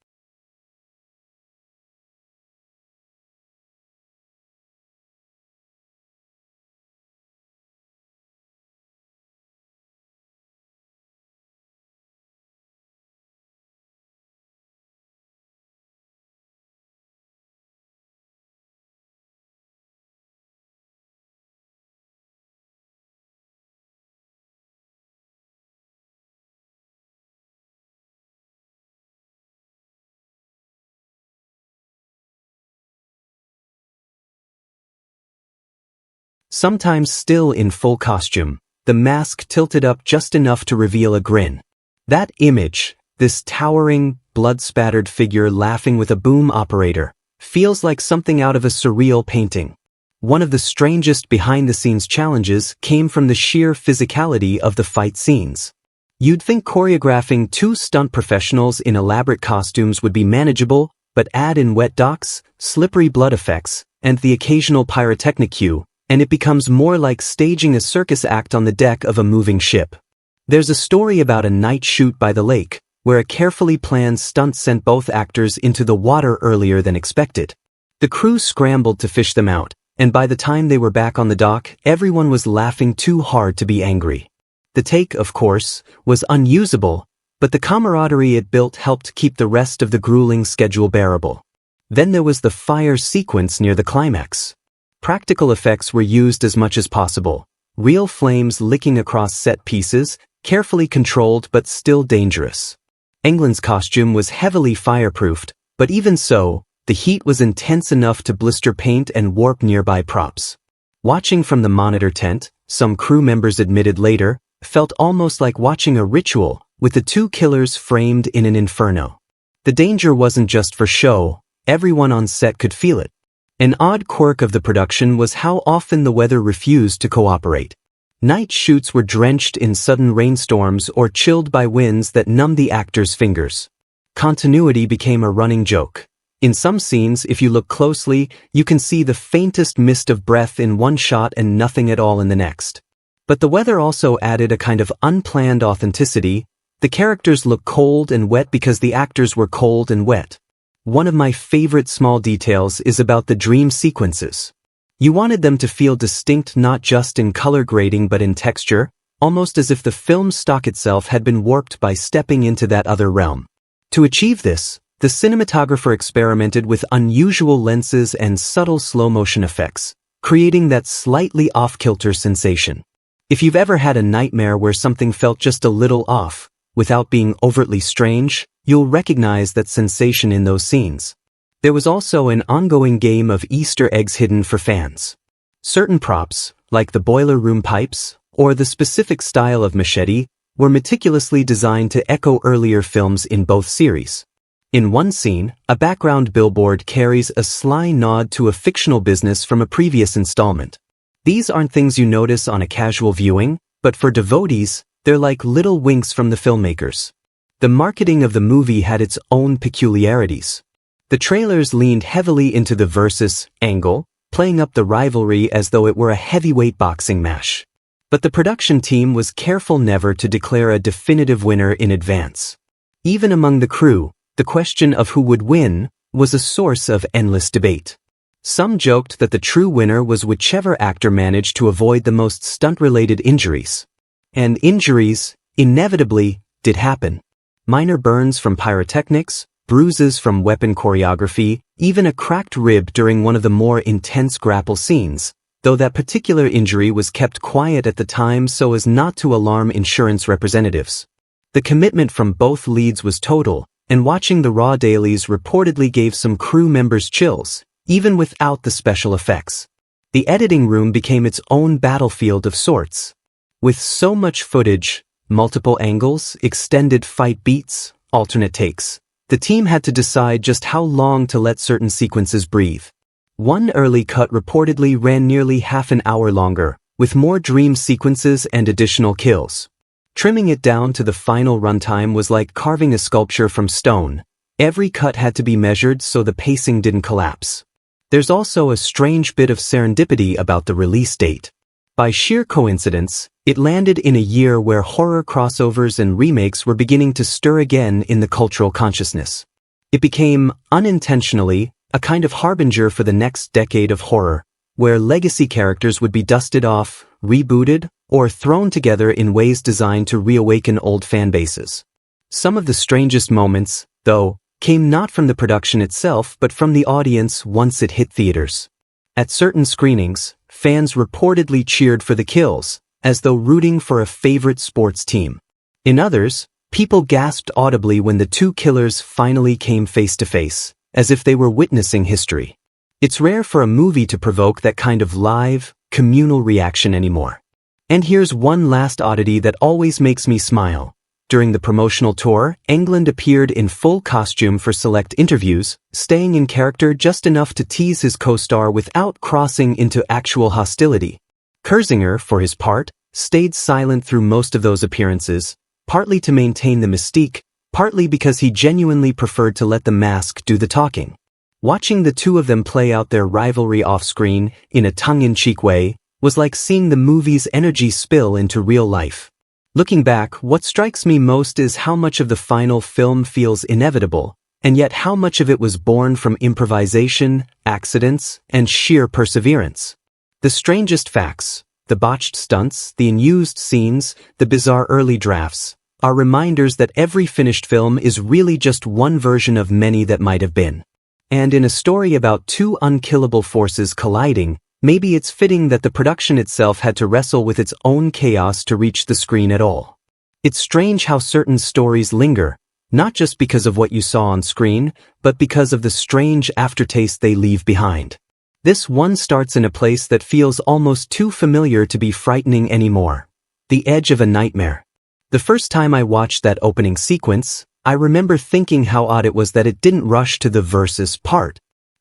Sometimes still in full costume, the mask tilted up just enough to reveal a grin. That image, this towering, blood-spattered figure laughing with a boom operator, feels like something out of a surreal painting. One of the strangest behind-the-scenes challenges came from the sheer physicality of the fight scenes. You'd think choreographing two stunt professionals in elaborate costumes would be manageable, but add in wet docks, slippery blood effects, and the occasional pyrotechnic cue, and it becomes more like staging a circus act on the deck of a moving ship. There's a story about a night shoot by the lake, where a carefully planned stunt sent both actors into the water earlier than expected. The crew scrambled to fish them out, and by the time they were back on the dock, everyone was laughing too hard to be angry. The take, of course, was unusable, but the camaraderie it built helped keep the rest of the grueling schedule bearable. Then there was the fire sequence near the climax. Practical effects were used as much as possible, real flames licking across set pieces, carefully controlled but still dangerous. Englund's costume was heavily fireproofed, but even so, the heat was intense enough to blister paint and warp nearby props. Watching from the monitor tent, some crew members admitted later, felt almost like watching a ritual, with the two killers framed in an inferno. The danger wasn't just for show, everyone on set could feel it. An odd quirk of the production was how often the weather refused to cooperate. Night shoots were drenched in sudden rainstorms or chilled by winds that numbed the actors' fingers. Continuity became a running joke. In some scenes, if you look closely, you can see the faintest mist of breath in one shot and nothing at all in the next. But the weather also added a kind of unplanned authenticity. The characters look cold and wet because the actors were cold and wet. One of my favorite small details is about the dream sequences. You wanted them to feel distinct not just in color grading but in texture, almost as if the film stock itself had been warped by stepping into that other realm. To achieve this, the cinematographer experimented with unusual lenses and subtle slow-motion effects, creating that slightly off-kilter sensation. If you've ever had a nightmare where something felt just a little off, without being overtly strange, you'll recognize that sensation in those scenes. There was also an ongoing game of Easter eggs hidden for fans. Certain props, like the boiler room pipes, or the specific style of machete, were meticulously designed to echo earlier films in both series. In one scene, a background billboard carries a sly nod to a fictional business from a previous installment. These aren't things you notice on a casual viewing, but for devotees, they're like little winks from the filmmakers. The marketing of the movie had its own peculiarities. The trailers leaned heavily into the versus angle, playing up the rivalry as though it were a heavyweight boxing match. But the production team was careful never to declare a definitive winner in advance. Even among the crew, the question of who would win was a source of endless debate. Some joked that the true winner was whichever actor managed to avoid the most stunt-related injuries. And injuries, inevitably, did happen. Minor burns from pyrotechnics, bruises from weapon choreography, even a cracked rib during one of the more intense grapple scenes, though that particular injury was kept quiet at the time so as not to alarm insurance representatives. The commitment from both leads was total, and watching the raw dailies reportedly gave some crew members chills, even without the special effects. The editing room became its own battlefield of sorts. With so much footage, multiple angles, extended fight beats, alternate takes, the team had to decide just how long to let certain sequences breathe. One early cut reportedly ran nearly half an hour longer, with more dream sequences and additional kills. Trimming it down to the final runtime was like carving a sculpture from stone. Every cut had to be measured so the pacing didn't collapse. There's also a strange bit of serendipity about the release date. By sheer coincidence, it landed in a year where horror crossovers and remakes were beginning to stir again in the cultural consciousness. It became, unintentionally, a kind of harbinger for the next decade of horror, where legacy characters would be dusted off, rebooted, or thrown together in ways designed to reawaken old fan bases. Some of the strangest moments, though, came not from the production itself but from the audience once it hit theaters. At certain screenings, fans reportedly cheered for the kills, as though rooting for a favorite sports team. In others, people gasped audibly when the two killers finally came face to face, as if they were witnessing history. It's rare for a movie to provoke that kind of live, communal reaction anymore. And here's one last oddity that always makes me smile. During the promotional tour, Englund appeared in full costume for select interviews, staying in character just enough to tease his co-star without crossing into actual hostility. Kirzinger, for his part, stayed silent through most of those appearances, partly to maintain the mystique, partly because he genuinely preferred to let the mask do the talking. Watching the two of them play out their rivalry off-screen, in a tongue-in-cheek way, was like seeing the movie's energy spill into real life. Looking back, what strikes me most is how much of the final film feels inevitable, and yet how much of it was born from improvisation, accidents, and sheer perseverance. The strangest facts, the botched stunts, the unused scenes, the bizarre early drafts, are reminders that every finished film is really just one version of many that might have been. And in a story about two unkillable forces colliding, Maybe it's fitting that the production itself had to wrestle with its own chaos to reach the screen at all. It's strange how certain stories linger, not just because of what you saw on screen, but because of the strange aftertaste they leave behind. This one starts in a place that feels almost too familiar to be frightening anymore. The edge of a nightmare. The first time I watched that opening sequence, I remember thinking how odd it was that it didn't rush to the versus part.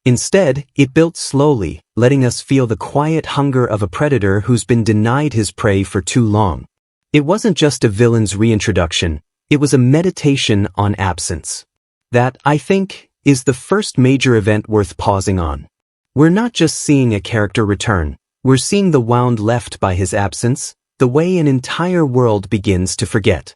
Instead, it built slowly, letting us feel the quiet hunger of a predator who's been denied his prey for too long. It wasn't just a villain's reintroduction, it was a meditation on absence. That, I think, is the first major event worth pausing on. We're not just seeing a character return, we're seeing the wound left by his absence, the way an entire world begins to forget.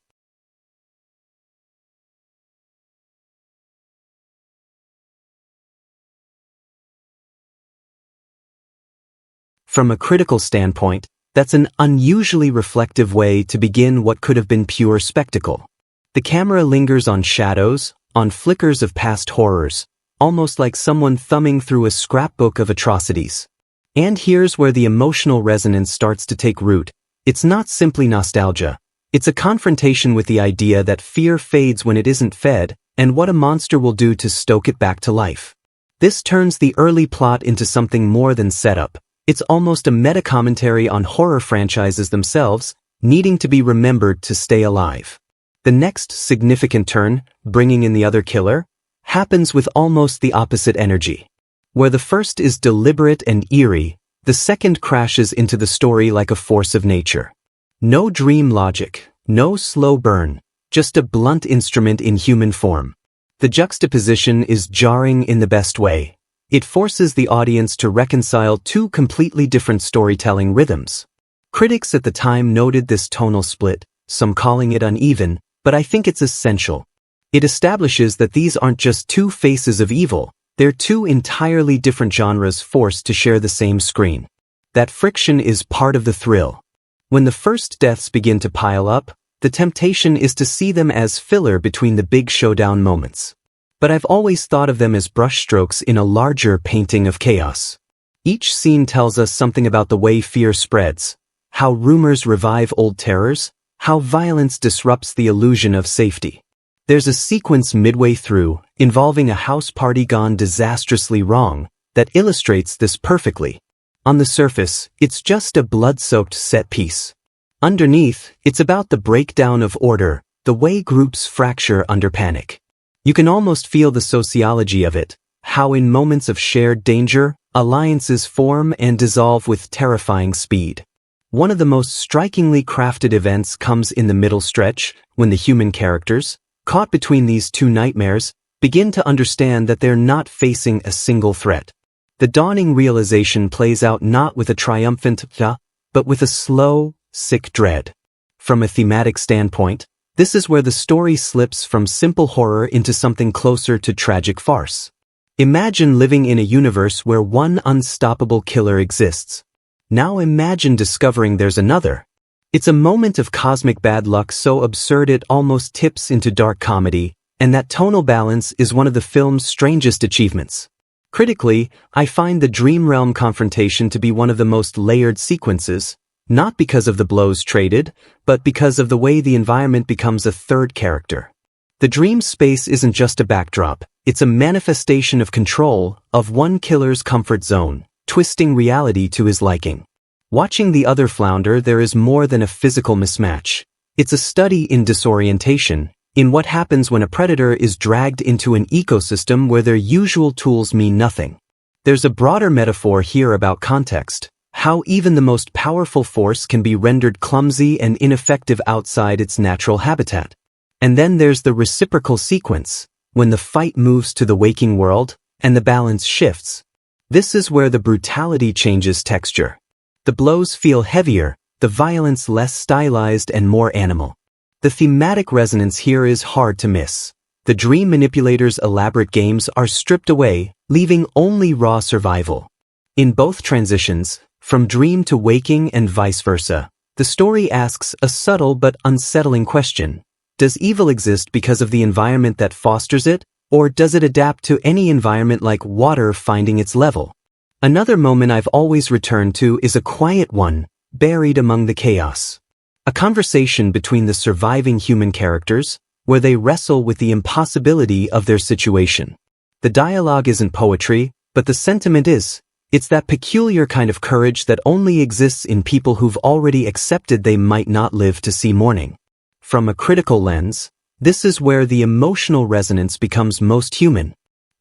From a critical standpoint, that's an unusually reflective way to begin what could have been pure spectacle. The camera lingers on shadows, on flickers of past horrors, almost like someone thumbing through a scrapbook of atrocities. And here's where the emotional resonance starts to take root. It's not simply nostalgia. It's a confrontation with the idea that fear fades when it isn't fed, and what a monster will do to stoke it back to life. This turns the early plot into something more than setup. It's almost a meta-commentary on horror franchises themselves, needing to be remembered to stay alive. The next significant turn, bringing in the other killer, happens with almost the opposite energy. Where the first is deliberate and eerie, the second crashes into the story like a force of nature. No dream logic, no slow burn, just a blunt instrument in human form. The juxtaposition is jarring in the best way. It forces the audience to reconcile two completely different storytelling rhythms. Critics at the time noted this tonal split, some calling it uneven, but I think it's essential. It establishes that these aren't just two faces of evil, they're two entirely different genres forced to share the same screen. That friction is part of the thrill. When the first deaths begin to pile up, the temptation is to see them as filler between the big showdown moments. But I've always thought of them as brushstrokes in a larger painting of chaos. Each scene tells us something about the way fear spreads, how rumors revive old terrors, how violence disrupts the illusion of safety. There's a sequence midway through, involving a house party gone disastrously wrong, that illustrates this perfectly. On the surface, it's just a blood-soaked set piece. Underneath, it's about the breakdown of order, the way groups fracture under panic. You can almost feel the sociology of it, how in moments of shared danger, alliances form and dissolve with terrifying speed. One of the most strikingly crafted events comes in the middle stretch, when the human characters, caught between these two nightmares, begin to understand that they're not facing a single threat. The dawning realization plays out not with a triumphant "ja," but with a slow, sick dread. From a thematic standpoint, this is where the story slips from simple horror into something closer to tragic farce. Imagine living in a universe where one unstoppable killer exists. Now imagine discovering there's another. It's a moment of cosmic bad luck so absurd it almost tips into dark comedy, and that tonal balance is one of the film's strangest achievements. Critically, I find the Dream Realm confrontation to be one of the most layered sequences, not because of the blows traded, but because of the way the environment becomes a third character. The dream space isn't just a backdrop, it's a manifestation of control, of one killer's comfort zone, twisting reality to his liking. Watching the other flounder, there is more than a physical mismatch. It's a study in disorientation, in what happens when a predator is dragged into an ecosystem where their usual tools mean nothing. There's a broader metaphor here about context. How even the most powerful force can be rendered clumsy and ineffective outside its natural habitat. And then there's the reciprocal sequence, when the fight moves to the waking world, and the balance shifts. This is where the brutality changes texture. The blows feel heavier, the violence less stylized and more animal. The thematic resonance here is hard to miss. The dream manipulator's elaborate games are stripped away, leaving only raw survival. In both transitions, from dream to waking and vice versa, the story asks a subtle but unsettling question. Does evil exist because of the environment that fosters it, or does it adapt to any environment like water finding its level? Another moment I've always returned to is a quiet one, buried among the chaos. A conversation between the surviving human characters, where they wrestle with the impossibility of their situation. The dialogue isn't poetry, but the sentiment is. It's that peculiar kind of courage that only exists in people who've already accepted they might not live to see morning. From a critical lens, this is where the emotional resonance becomes most human.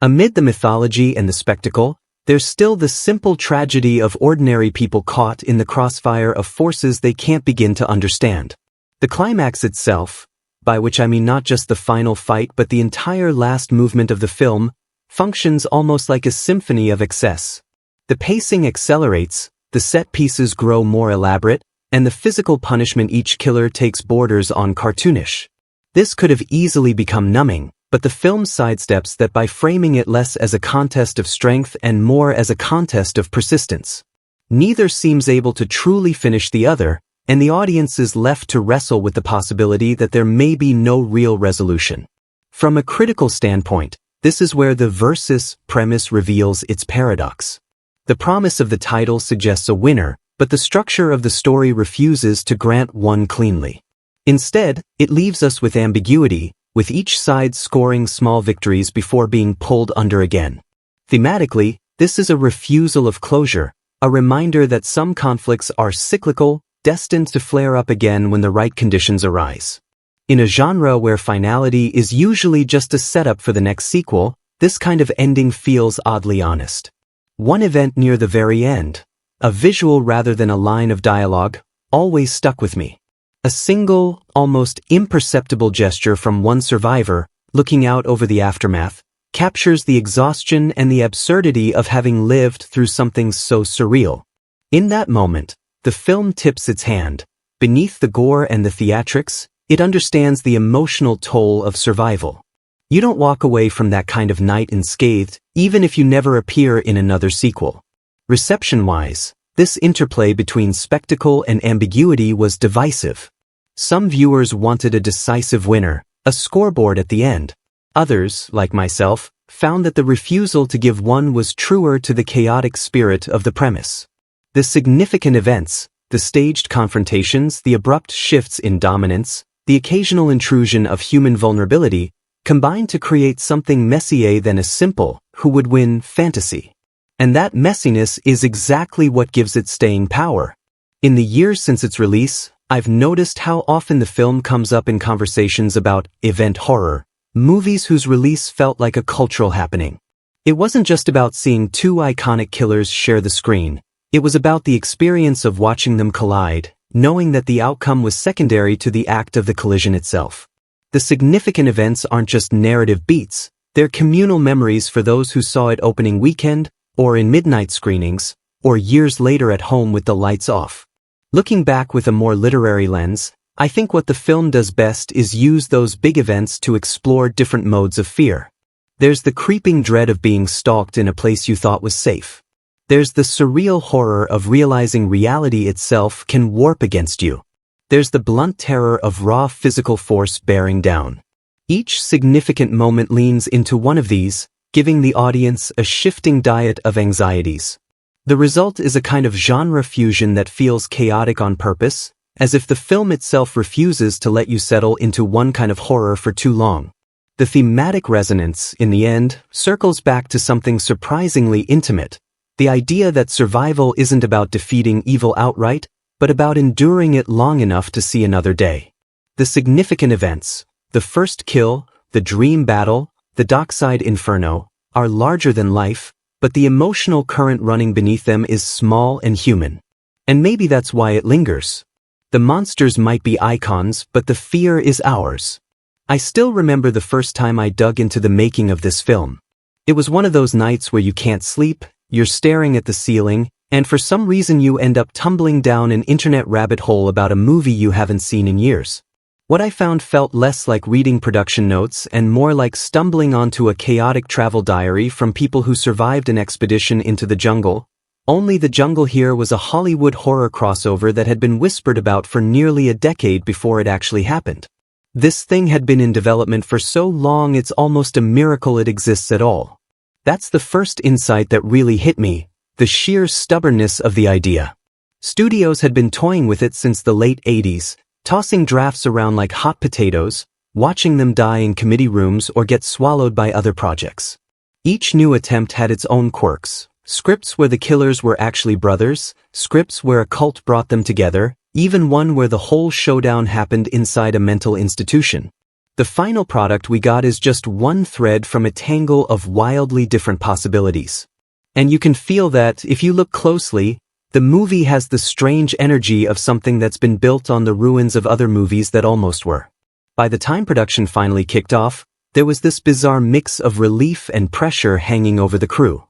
Amid the mythology and the spectacle, there's still the simple tragedy of ordinary people caught in the crossfire of forces they can't begin to understand. The climax itself, by which I mean not just the final fight but the entire last movement of the film, functions almost like a symphony of excess. The pacing accelerates, the set pieces grow more elaborate, and the physical punishment each killer takes borders on cartoonish. This could have easily become numbing, but the film sidesteps that by framing it less as a contest of strength and more as a contest of persistence. Neither seems able to truly finish the other, and the audience is left to wrestle with the possibility that there may be no real resolution. From a critical standpoint, this is where the versus premise reveals its paradox. The promise of the title suggests a winner, but the structure of the story refuses to grant one cleanly. Instead, it leaves us with ambiguity, with each side scoring small victories before being pulled under again. Thematically, this is a refusal of closure, a reminder that some conflicts are cyclical, destined to flare up again when the right conditions arise. In a genre where finality is usually just a setup for the next sequel, this kind of ending feels oddly honest. One event near the very end, a visual rather than a line of dialogue, always stuck with me. A single, almost imperceptible gesture from one survivor, looking out over the aftermath, captures the exhaustion and the absurdity of having lived through something so surreal. In that moment, the film tips its hand. Beneath the gore and the theatrics, it understands the emotional toll of survival. You don't walk away from that kind of night unscathed, even if you never appear in another sequel. Reception-wise, this interplay between spectacle and ambiguity was divisive. Some viewers wanted a decisive winner, a scoreboard at the end. Others, like myself, found that the refusal to give one was truer to the chaotic spirit of the premise. The significant events, the staged confrontations, the abrupt shifts in dominance, the occasional intrusion of human vulnerability, combined to create something messier than a simple, who would win fantasy. And that messiness is exactly what gives it staying power. In the years since its release, I've noticed how often the film comes up in conversations about event horror, movies whose release felt like a cultural happening. It wasn't just about seeing two iconic killers share the screen. It was about the experience of watching them collide, knowing that the outcome was secondary to the act of the collision itself. The significant events aren't just narrative beats, they're communal memories for those who saw it opening weekend, or in midnight screenings, or years later at home with the lights off. Looking back with a more literary lens, I think what the film does best is use those big events to explore different modes of fear. There's the creeping dread of being stalked in a place you thought was safe. There's the surreal horror of realizing reality itself can warp against you. There's the blunt terror of raw physical force bearing down. Each significant moment leans into one of these, giving the audience a shifting diet of anxieties. The result is a kind of genre fusion that feels chaotic on purpose, as if the film itself refuses to let you settle into one kind of horror for too long. The thematic resonance, in the end, circles back to something surprisingly intimate. The idea that survival isn't about defeating evil outright, but about enduring it long enough to see another day. The significant events, the first kill, the dream battle, the dockside inferno, are larger than life, but the emotional current running beneath them is small and human. And maybe that's why it lingers. The monsters might be icons, but the fear is ours. I still remember the first time I dug into the making of this film. It was one of those nights where you can't sleep, you're staring at the ceiling, and for some reason you end up tumbling down an internet rabbit hole about a movie you haven't seen in years. What I found felt less like reading production notes and more like stumbling onto a chaotic travel diary from people who survived an expedition into the jungle. Only the jungle here was a Hollywood horror crossover that had been whispered about for nearly a decade before it actually happened. This thing had been in development for so long it's almost a miracle it exists at all. That's the first insight that really hit me. the sheer stubbornness of the idea. Studios had been toying with it since the late 80s, tossing drafts around like hot potatoes, watching them die in committee rooms or get swallowed by other projects. Each new attempt had its own quirks. Scripts where the killers were actually brothers, scripts where a cult brought them together, even one where the whole showdown happened inside a mental institution. The final product we got is just one thread from a tangle of wildly different possibilities. And you can feel that, if you look closely, the movie has the strange energy of something that's been built on the ruins of other movies that almost were. By the time production finally kicked off, there was this bizarre mix of relief and pressure hanging over the crew.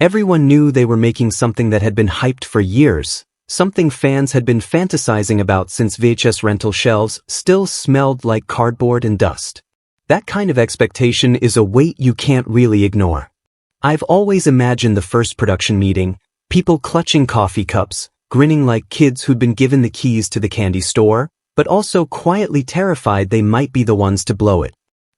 Everyone knew they were making something that had been hyped for years, something fans had been fantasizing about since VHS rental shelves still smelled like cardboard and dust. That kind of expectation is a weight you can't really ignore. I've always imagined the first production meeting, people clutching coffee cups, grinning like kids who'd been given the keys to the candy store, but also quietly terrified they might be the ones to blow it.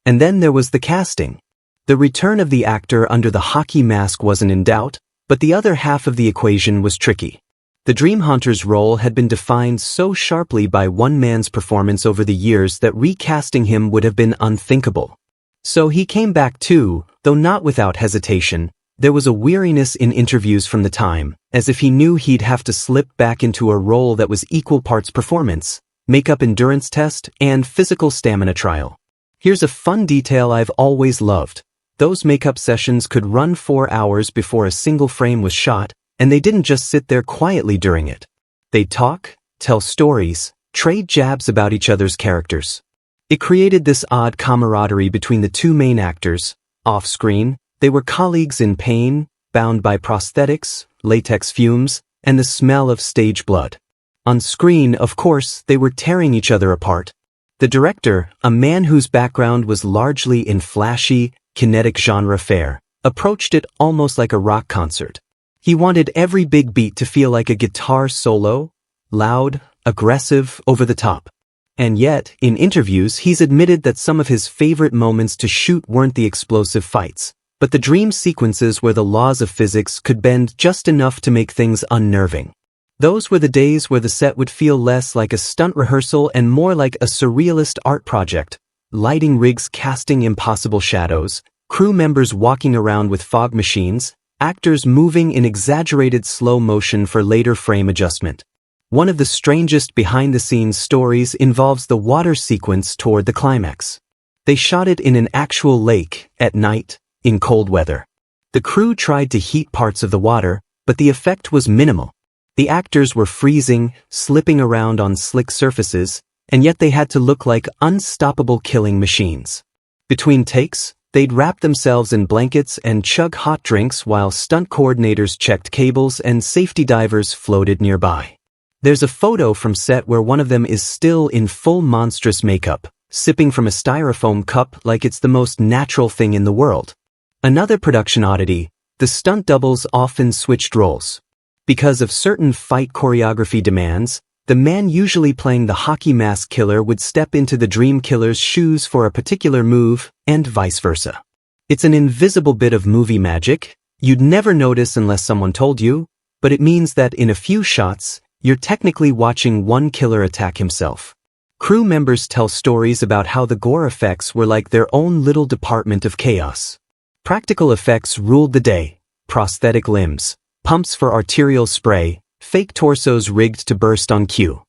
And then there was the casting. The return of the actor under the hockey mask wasn't in doubt, but the other half of the equation was tricky. The Dream Haunter's role had been defined so sharply by one man's performance over the years that recasting him would have been unthinkable. So he came back too, though not without hesitation. There was a weariness in interviews from the time, as if he knew he'd have to slip back into a role that was equal parts performance, makeup endurance test, and physical stamina trial. Here's a fun detail I've always loved. Those makeup sessions could run 4 hours before a single frame was shot, and they didn't just sit there quietly during it. They'd talk, tell stories, trade jabs about each other's characters. It created this odd camaraderie between the two main actors. Off-screen, they were colleagues in pain, bound by prosthetics, latex fumes, and the smell of stage blood. On screen, of course, they were tearing each other apart. The director, a man whose background was largely in flashy, kinetic genre fare, approached it almost like a rock concert. He wanted every big beat to feel like a guitar solo, loud, aggressive, over the top. And yet, in interviews, he's admitted that some of his favorite moments to shoot weren't the explosive fights, but the dream sequences where the laws of physics could bend just enough to make things unnerving. Those were the days where the set would feel less like a stunt rehearsal and more like a surrealist art project. Lighting rigs casting impossible shadows, crew members walking around with fog machines, actors moving in exaggerated slow motion for later frame adjustment. One of the strangest behind-the-scenes stories involves the water sequence toward the climax. They shot it in an actual lake, at night, in cold weather. The crew tried to heat parts of the water, but the effect was minimal. The actors were freezing, slipping around on slick surfaces, and yet they had to look like unstoppable killing machines. Between takes, they'd wrap themselves in blankets and chug hot drinks while stunt coordinators checked cables and safety divers floated nearby. There's a photo from set where one of them is still in full monstrous makeup, sipping from a styrofoam cup like it's the most natural thing in the world. Another production oddity, the stunt doubles often switched roles. Because of certain fight choreography demands, the man usually playing the hockey mask killer would step into the dream killer's shoes for a particular move, and vice versa. It's an invisible bit of movie magic, you'd never notice unless someone told you, but it means that in a few shots, you're technically watching one killer attack himself. Crew members tell stories about how the gore effects were like their own little department of chaos. Practical effects ruled the day, prosthetic limbs, pumps for arterial spray, fake torsos rigged to burst on cue.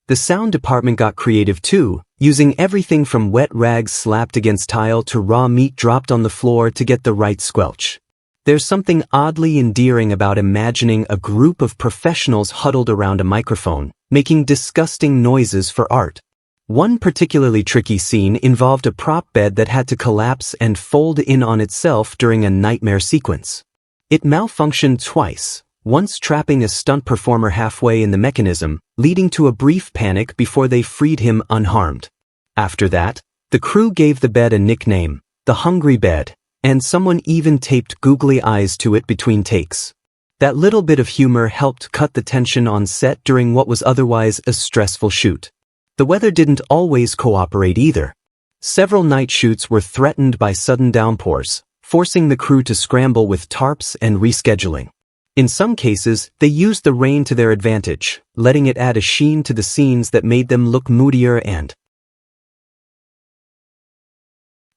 The sound department got creative too, using everything from wet rags slapped against tile to raw meat dropped on the floor to get the right squelch. There's something oddly endearing about imagining a group of professionals huddled around a microphone, making disgusting noises for art. One particularly tricky scene involved a prop bed that had to collapse and fold in on itself during a nightmare sequence. It malfunctioned twice, once trapping a stunt performer halfway in the mechanism, leading to a brief panic before they freed him unharmed. After that, the crew gave the bed a nickname, the Hungry Bed, and someone even taped googly eyes to it between takes. That little bit of humor helped cut the tension on set during what was otherwise a stressful shoot. The weather didn't always cooperate either. Several night shoots were threatened by sudden downpours, forcing the crew to scramble with tarps and rescheduling. In some cases, they used the rain to their advantage, letting it add a sheen to the scenes that made them look moodier and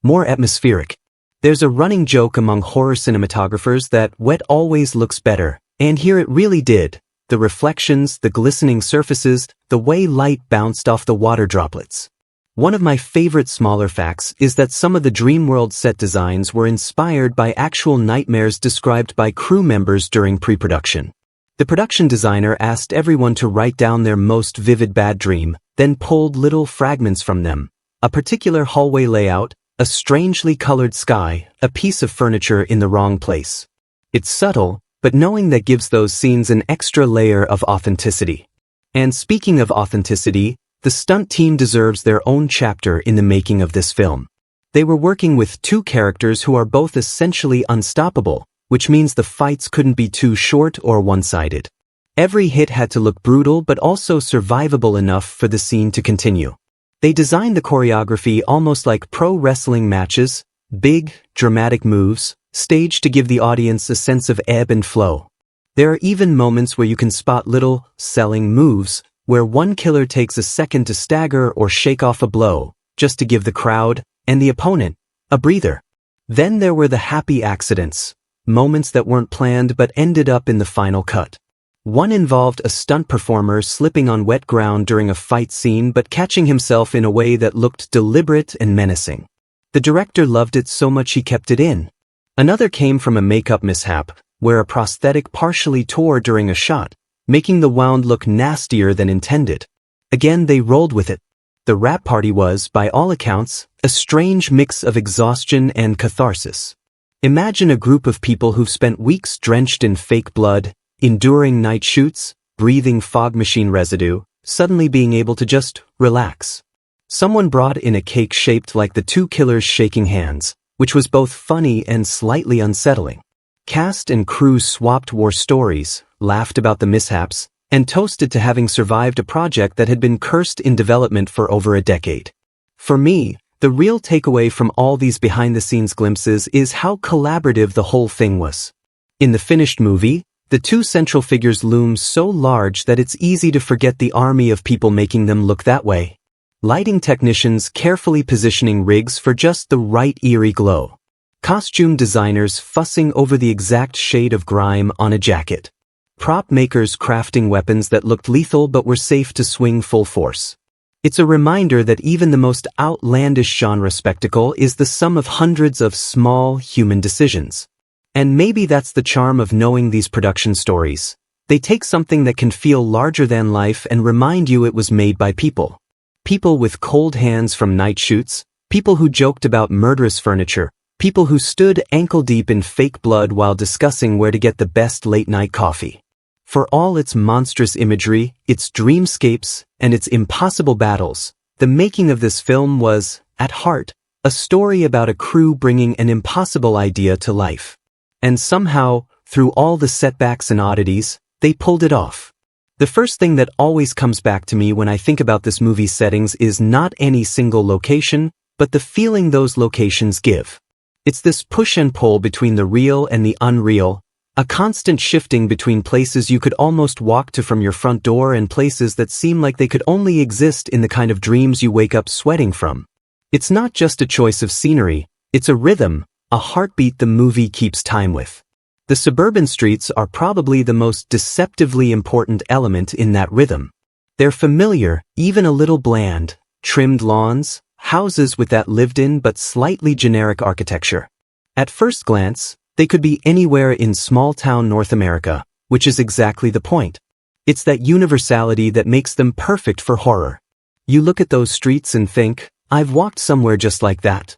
more atmospheric. There's a running joke among horror cinematographers that wet always looks better, and here it really did. The reflections, the glistening surfaces, the way light bounced off the water droplets. One of my favorite smaller facts is that some of the Dreamworld set designs were inspired by actual nightmares described by crew members during pre-production. The production designer asked everyone to write down their most vivid bad dream, then pulled little fragments from them. A particular hallway layout, a strangely colored sky, a piece of furniture in the wrong place. It's subtle, but knowing that gives those scenes an extra layer of authenticity. And speaking of authenticity, the stunt team deserves their own chapter in the making of this film. They were working with two characters who are both essentially unstoppable, which means the fights couldn't be too short or one-sided. Every hit had to look brutal but also survivable enough for the scene to continue. They designed the choreography almost like pro wrestling matches, big, dramatic moves, staged to give the audience a sense of ebb and flow. There are even moments where you can spot little, selling moves, where one killer takes a second to stagger or shake off a blow, just to give the crowd, and the opponent, a breather. Then there were the happy accidents, moments that weren't planned but ended up in the final cut. One involved a stunt performer slipping on wet ground during a fight scene but catching himself in a way that looked deliberate and menacing. The director loved it so much he kept it in. Another came from a makeup mishap, where a prosthetic partially tore during a shot, making the wound look nastier than intended. Again, they rolled with it. The rap party was, by all accounts, a strange mix of exhaustion and catharsis. Imagine a group of people who've spent weeks drenched in fake blood, enduring night shoots, breathing fog machine residue, suddenly being able to just relax. Someone brought in a cake shaped like the two killers shaking hands, which was both funny and slightly unsettling. Cast and crew swapped war stories, laughed about the mishaps, and toasted to having survived a project that had been cursed in development for over a decade. For me, the real takeaway from all these behind-the-scenes glimpses is how collaborative the whole thing was. In the finished movie, the two central figures loom so large that it's easy to forget the army of people making them look that way. Lighting technicians carefully positioning rigs for just the right eerie glow. Costume designers fussing over the exact shade of grime on a jacket. Prop makers crafting weapons that looked lethal but were safe to swing full force. It's a reminder that even the most outlandish genre spectacle is the sum of hundreds of small human decisions. And maybe that's the charm of knowing these production stories. They take something that can feel larger than life and remind you it was made by people. People with cold hands from night shoots, people who joked about murderous furniture, people who stood ankle-deep in fake blood while discussing where to get the best late-night coffee. For all its monstrous imagery, its dreamscapes, and its impossible battles, the making of this film was, at heart, a story about a crew bringing an impossible idea to life. And somehow, through all the setbacks and oddities, they pulled it off. The first thing that always comes back to me when I think about this movie's settings is not any single location, but the feeling those locations give. It's this push and pull between the real and the unreal, a constant shifting between places you could almost walk to from your front door and places that seem like they could only exist in the kind of dreams you wake up sweating from. It's not just a choice of scenery, it's a rhythm, a heartbeat the movie keeps time with. The suburban streets are probably the most deceptively important element in that rhythm. They're familiar, even a little bland, trimmed lawns, houses with that lived-in but slightly generic architecture. At first glance, they could be anywhere in small-town North America, which is exactly the point. It's that universality that makes them perfect for horror. You look at those streets and think, I've walked somewhere just like that.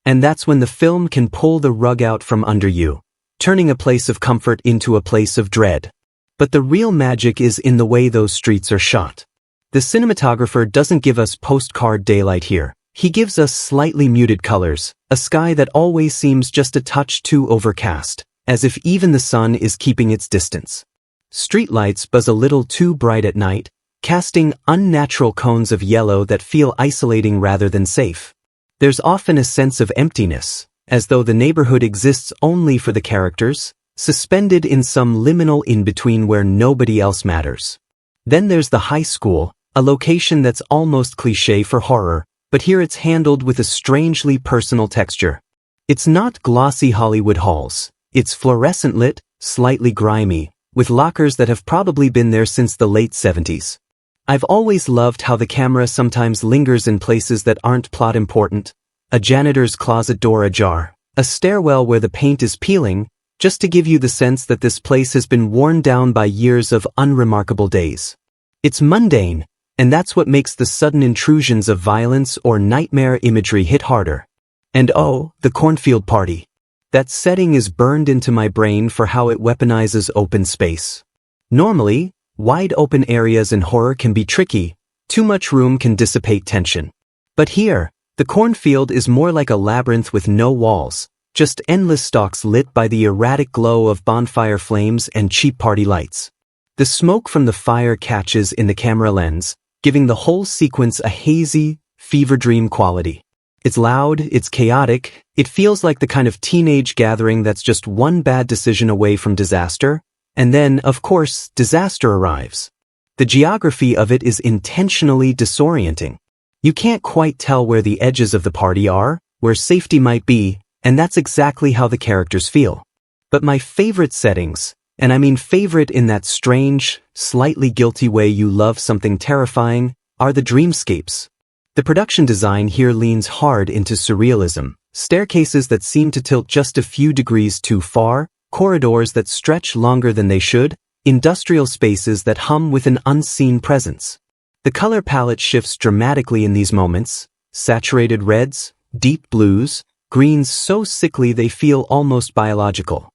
And that's when the film can pull the rug out from under you, turning a place of comfort into a place of dread. But the real magic is in the way those streets are shot. The cinematographer doesn't give us postcard daylight here. He gives us slightly muted colors, a sky that always seems just a touch too overcast, as if even the sun is keeping its distance. Streetlights buzz a little too bright at night, casting unnatural cones of yellow that feel isolating rather than safe. There's often a sense of emptiness, as though the neighborhood exists only for the characters, suspended in some liminal in-between where nobody else matters. Then there's the high school, a location that's almost cliché for horror, but here it's handled with a strangely personal texture. It's not glossy Hollywood halls. It's fluorescent lit, slightly grimy, with lockers that have probably been there since the late 70s. I've always loved how the camera sometimes lingers in places that aren't plot important. A janitor's closet door ajar, a stairwell where the paint is peeling, just to give you the sense that this place has been worn down by years of unremarkable days. It's mundane, and that's what makes the sudden intrusions of violence or nightmare imagery hit harder. And oh, the cornfield party. That setting is burned into my brain for how it weaponizes open space. Normally, wide open areas in horror can be tricky. Too much room can dissipate tension. But here, the cornfield is more like a labyrinth with no walls, just endless stalks lit by the erratic glow of bonfire flames and cheap party lights. The smoke from the fire catches in the camera lens, giving the whole sequence a hazy, fever dream quality. It's loud, it's chaotic, it feels like the kind of teenage gathering that's just one bad decision away from disaster, and then, of course, disaster arrives. The geography of it is intentionally disorienting. You can't quite tell where the edges of the party are, where safety might be, and that's exactly how the characters feel. But my favorite settings, and I mean favorite in that strange, slightly guilty way you love something terrifying, are the dreamscapes. The production design here leans hard into surrealism, staircases that seem to tilt just a few degrees too far, corridors that stretch longer than they should, industrial spaces that hum with an unseen presence. The color palette shifts dramatically in these moments, saturated reds, deep blues, greens so sickly they feel almost biological.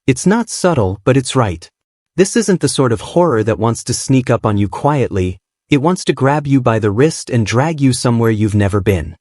It's not subtle, but it's right. This isn't the sort of horror that wants to sneak up on you quietly. It wants to grab you by the wrist and drag you somewhere you've never been.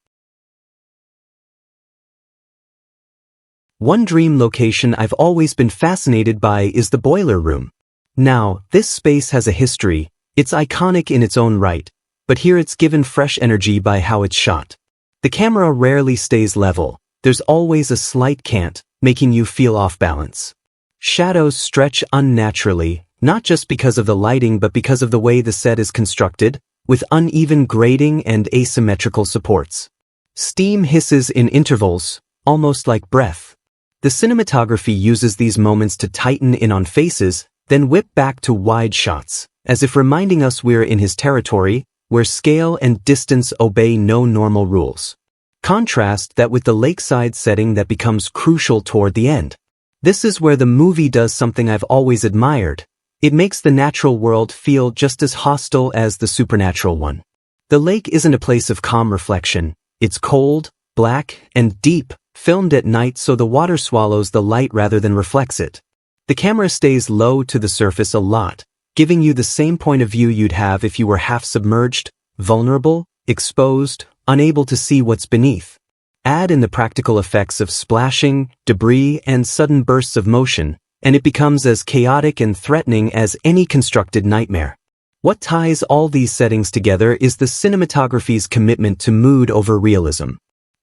One dream location I've always been fascinated by is the boiler room. Now, this space has a history, it's iconic in its own right, but here it's given fresh energy by how it's shot. The camera rarely stays level, there's always a slight cant, making you feel off balance. Shadows stretch unnaturally, not just because of the lighting but because of the way the set is constructed, with uneven grading and asymmetrical supports. Steam hisses in intervals, almost like breath. The cinematography uses these moments to tighten in on faces, then whip back to wide shots, as if reminding us we're in his territory, where scale and distance obey no normal rules. Contrast that with the lakeside setting that becomes crucial toward the end. This is where the movie does something I've always admired. It makes the natural world feel just as hostile as the supernatural one. The lake isn't a place of calm reflection. It's cold, black, and deep, filmed at night so the water swallows the light rather than reflects it. The camera stays low to the surface a lot, giving you the same point of view you'd have if you were half submerged, vulnerable, exposed, unable to see what's beneath. Add in the practical effects of splashing, debris, and sudden bursts of motion, and it becomes as chaotic and threatening as any constructed nightmare. What ties all these settings together is the cinematography's commitment to mood over realism.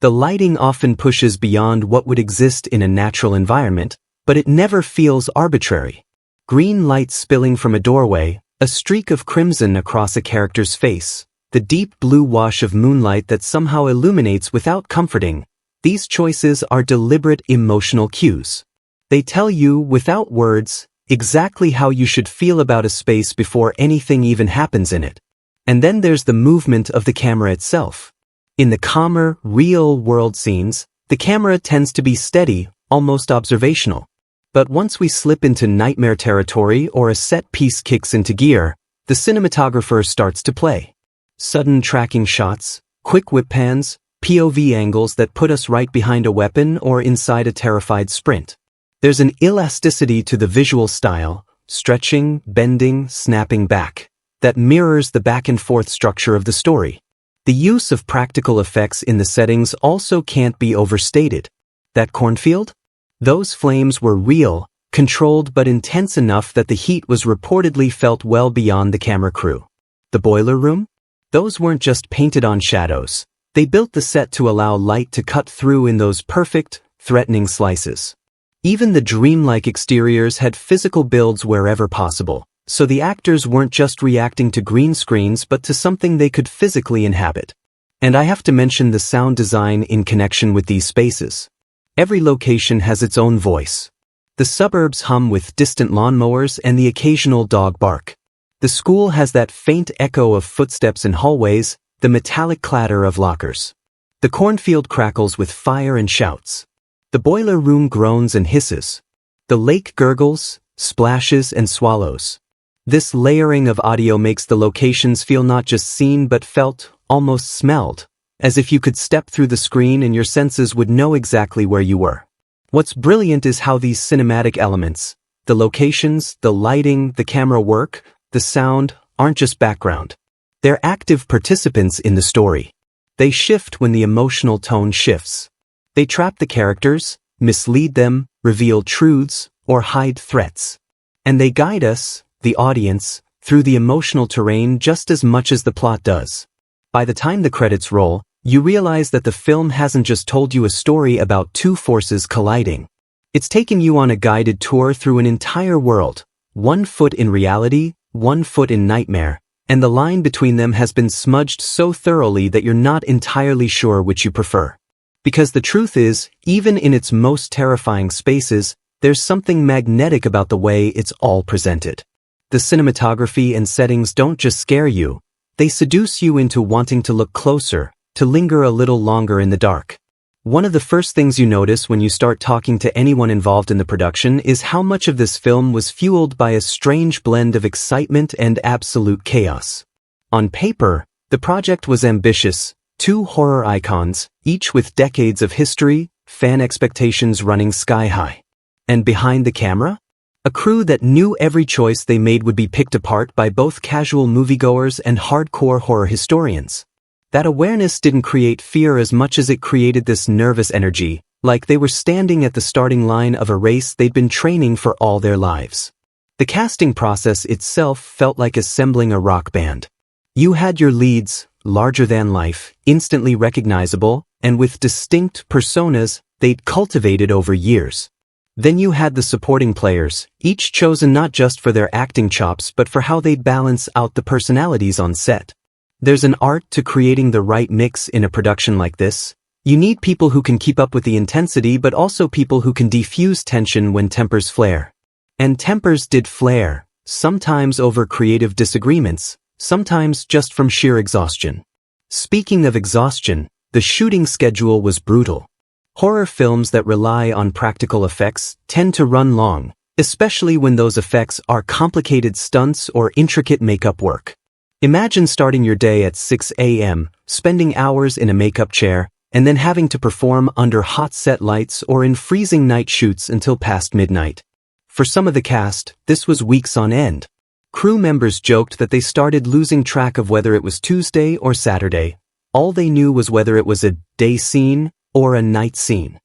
The lighting often pushes beyond what would exist in a natural environment, but it never feels arbitrary. Green light spilling from a doorway, a streak of crimson across a character's face, the deep blue wash of moonlight that somehow illuminates without comforting. These choices are deliberate emotional cues. They tell you, without words, exactly how you should feel about a space before anything even happens in it. And then there's the movement of the camera itself. In the calmer, real-world scenes, the camera tends to be steady, almost observational. But once we slip into nightmare territory or a set piece kicks into gear, the cinematographer starts to play. Sudden tracking shots, quick whip pans, POV angles that put us right behind a weapon or inside a terrified sprint. There's an elasticity to the visual style, stretching, bending, snapping back, that mirrors the back-and-forth structure of the story. The use of practical effects in the settings also can't be overstated. That cornfield? Those flames were real, controlled but intense enough that the heat was reportedly felt well beyond the camera crew. The boiler room? Those weren't just painted-on shadows. They built the set to allow light to cut through in those perfect, threatening slices. Even the dreamlike exteriors had physical builds wherever possible, so the actors weren't just reacting to green screens but to something they could physically inhabit. And I have to mention the sound design in connection with these spaces. Every location has its own voice. The suburbs hum with distant lawnmowers and the occasional dog bark. The school has that faint echo of footsteps in hallways, the metallic clatter of lockers. The cornfield crackles with fire and shouts. The boiler room groans and hisses. The lake gurgles, splashes, and swallows. This layering of audio makes the locations feel not just seen but felt, almost smelled, as if you could step through the screen and your senses would know exactly where you were. What's brilliant is how these cinematic elements, the locations, the lighting, the camera work, the sound, aren't just background. They're active participants in the story. They shift when the emotional tone shifts. They trap the characters, mislead them, reveal truths, or hide threats. And they guide us, the audience, through the emotional terrain just as much as the plot does. By the time the credits roll, you realize that the film hasn't just told you a story about two forces colliding. It's taken you on a guided tour through an entire world, 1 foot in reality, 1 foot in nightmare, and the line between them has been smudged so thoroughly that you're not entirely sure which you prefer. Because the truth is, even in its most terrifying spaces, there's something magnetic about the way it's all presented. The cinematography and settings don't just scare you, they seduce you into wanting to look closer, to linger a little longer in the dark. One of the first things you notice when you start talking to anyone involved in the production is how much of this film was fueled by a strange blend of excitement and absolute chaos. On paper, the project was ambitious, 2 horror icons, each with decades of history, fan expectations running sky high. And behind the camera? A crew that knew every choice they made would be picked apart by both casual moviegoers and hardcore horror historians. That awareness didn't create fear as much as it created this nervous energy, like they were standing at the starting line of a race they'd been training for all their lives. The casting process itself felt like assembling a rock band. You had your leads, larger than life, instantly recognizable, and with distinct personas they'd cultivated over years. Then you had the supporting players, each chosen not just for their acting chops but for how they'd balance out the personalities on set. There's an art to creating the right mix in a production like this. You need people who can keep up with the intensity but also people who can defuse tension when tempers flare. And tempers did flare, sometimes over creative disagreements, sometimes just from sheer exhaustion. Speaking of exhaustion, the shooting schedule was brutal. Horror films that rely on practical effects tend to run long, especially when those effects are complicated stunts or intricate makeup work. Imagine starting your day at 6 a.m., spending hours in a makeup chair, and then having to perform under hot set lights or in freezing night shoots until past midnight. For some of the cast, this was weeks on end. Crew members joked that they started losing track of whether it was Tuesday or Saturday. All they knew was whether it was a day scene or a night scene.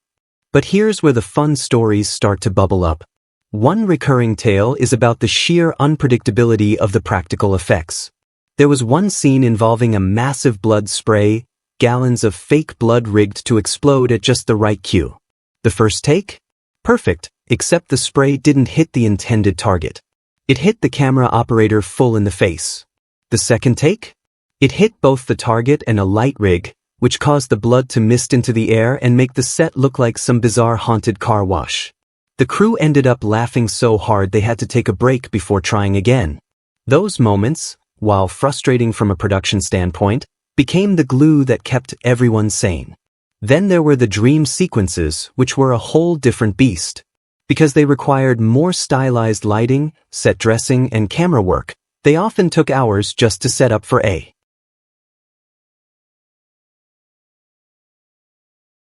But here's where the fun stories start to bubble up. One recurring tale is about the sheer unpredictability of the practical effects. There was one scene involving a massive blood spray, gallons of fake blood rigged to explode at just the right cue. The first take? Perfect, except the spray didn't hit the intended target. It hit the camera operator full in the face. The second take? It hit both the target and a light rig, which caused the blood to mist into the air and make the set look like some bizarre haunted car wash. The crew ended up laughing so hard they had to take a break before trying again. Those moments, while frustrating from a production standpoint, became the glue that kept everyone sane. Then there were the dream sequences, which were a whole different beast. Because they required more stylized lighting, set dressing, and camera work, they often took hours just to set up for a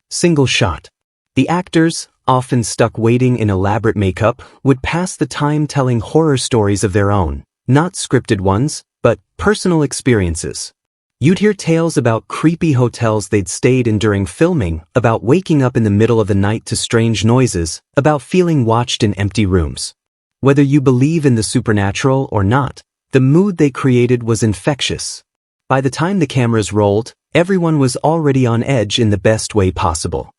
single shot. The actors, often stuck waiting in elaborate makeup, would pass the time telling horror stories of their own, not scripted ones, but personal experiences. You'd hear tales about creepy hotels they'd stayed in during filming, about waking up in the middle of the night to strange noises, about feeling watched in empty rooms. Whether you believe in the supernatural or not, the mood they created was infectious. By the time the cameras rolled, everyone was already on edge in the best way possible.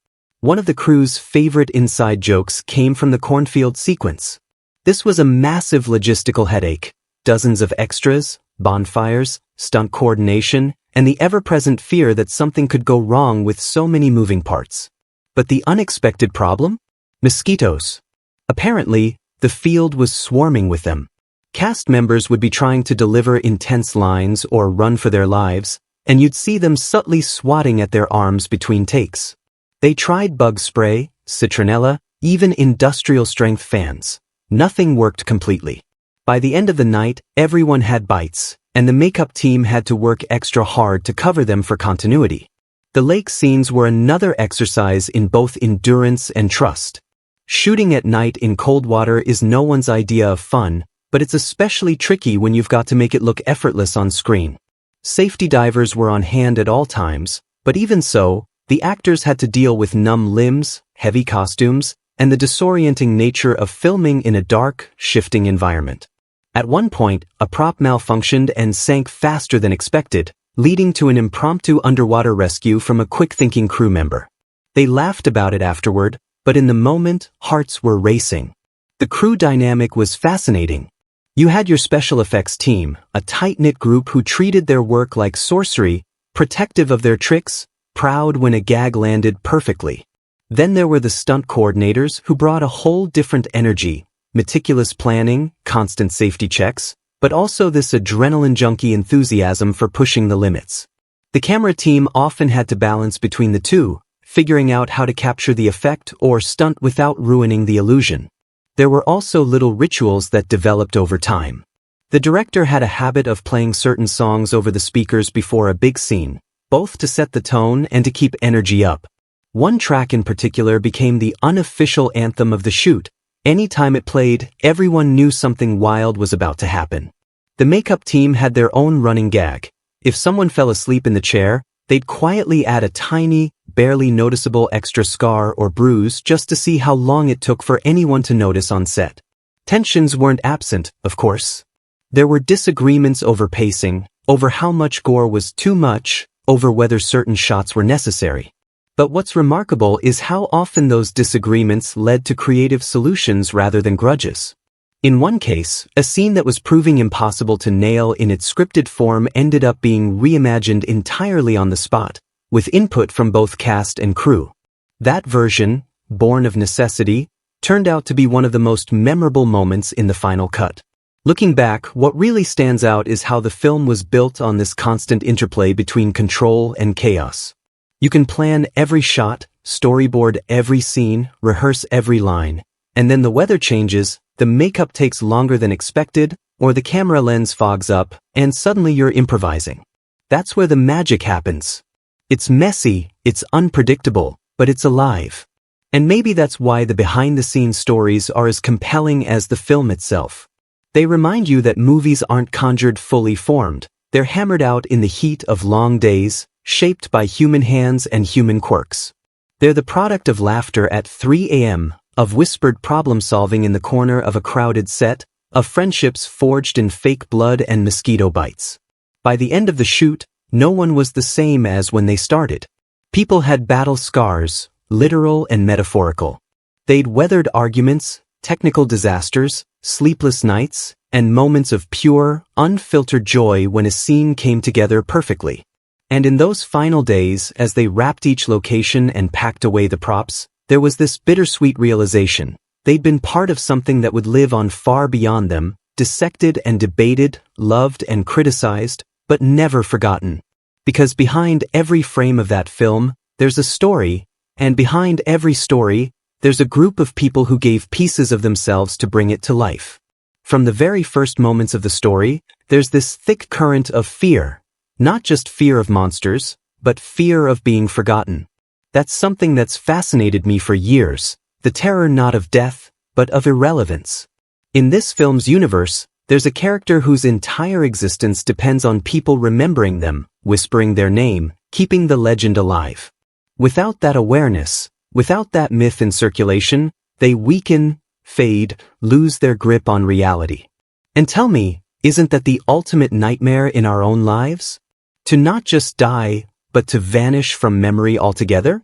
One of the crew's favorite inside jokes came from the cornfield sequence. This was a massive logistical headache. Dozens of extras, bonfires, stunt coordination, and the ever-present fear that something could go wrong with so many moving parts. But the unexpected problem? Mosquitoes. Apparently, the field was swarming with them. Cast members would be trying to deliver intense lines or run for their lives, and you'd see them subtly swatting at their arms between takes. They tried bug spray, citronella, even industrial-strength fans. Nothing worked completely. By the end of the night, everyone had bites, and the makeup team had to work extra hard to cover them for continuity. The lake scenes were another exercise in both endurance and trust. Shooting at night in cold water is no one's idea of fun, but it's especially tricky when you've got to make it look effortless on screen. Safety divers were on hand at all times, but even so, the actors had to deal with numb limbs, heavy costumes, and the disorienting nature of filming in a dark, shifting environment. At one point, a prop malfunctioned and sank faster than expected, leading to an impromptu underwater rescue from a quick-thinking crew member. They laughed about it afterward, but in the moment, hearts were racing. The crew dynamic was fascinating. You had your special effects team, a tight-knit group who treated their work like sorcery, protective of their tricks, proud when a gag landed perfectly. Then there were the stunt coordinators who brought a whole different energy, meticulous planning, constant safety checks, but also this adrenaline junkie enthusiasm for pushing the limits. The camera team often had to balance between the two, figuring out how to capture the effect or stunt without ruining the illusion. There were also little rituals that developed over time. The director had a habit of playing certain songs over the speakers before a big scene, both to set the tone and to keep energy up. One track in particular became the unofficial anthem of the shoot. Anytime it played, everyone knew something wild was about to happen. The makeup team had their own running gag. If someone fell asleep in the chair, they'd quietly add a tiny, barely noticeable extra scar or bruise just to see how long it took for anyone to notice on set. Tensions weren't absent, of course. There were disagreements over pacing, over how much gore was too much, over whether certain shots were necessary. But what's remarkable is how often those disagreements led to creative solutions rather than grudges. In one case, a scene that was proving impossible to nail in its scripted form ended up being reimagined entirely on the spot, with input from both cast and crew. That version, born of necessity, turned out to be one of the most memorable moments in the final cut. Looking back, what really stands out is how the film was built on this constant interplay between control and chaos. You can plan every shot, storyboard every scene, rehearse every line, and then the weather changes, the makeup takes longer than expected, or the camera lens fogs up, and suddenly you're improvising. That's where the magic happens. It's messy, it's unpredictable, but it's alive. And maybe that's why the behind-the-scenes stories are as compelling as the film itself. They remind you that movies aren't conjured fully formed, they're hammered out in the heat of long days, shaped by human hands and human quirks. They're the product of laughter at 3 a.m., of whispered problem-solving in the corner of a crowded set, of friendships forged in fake blood and mosquito bites. By the end of the shoot, no one was the same as when they started. People had battle scars, literal and metaphorical. They'd weathered arguments, technical disasters, sleepless nights, and moments of pure, unfiltered joy when a scene came together perfectly. And in those final days, as they wrapped each location and packed away the props, there was this bittersweet realization. They'd been part of something that would live on far beyond them, dissected and debated, loved and criticized, but never forgotten. Because behind every frame of that film, there's a story, and behind every story, there's a group of people who gave pieces of themselves to bring it to life. From the very first moments of the story, there's this thick current of fear. Not just fear of monsters, but fear of being forgotten. That's something that's fascinated me for years, the terror not of death, but of irrelevance. In this film's universe, there's a character whose entire existence depends on people remembering them, whispering their name, keeping the legend alive. Without that awareness, without that myth in circulation, they weaken, fade, lose their grip on reality. And tell me, isn't that the ultimate nightmare in our own lives? To not just die, but to vanish from memory altogether?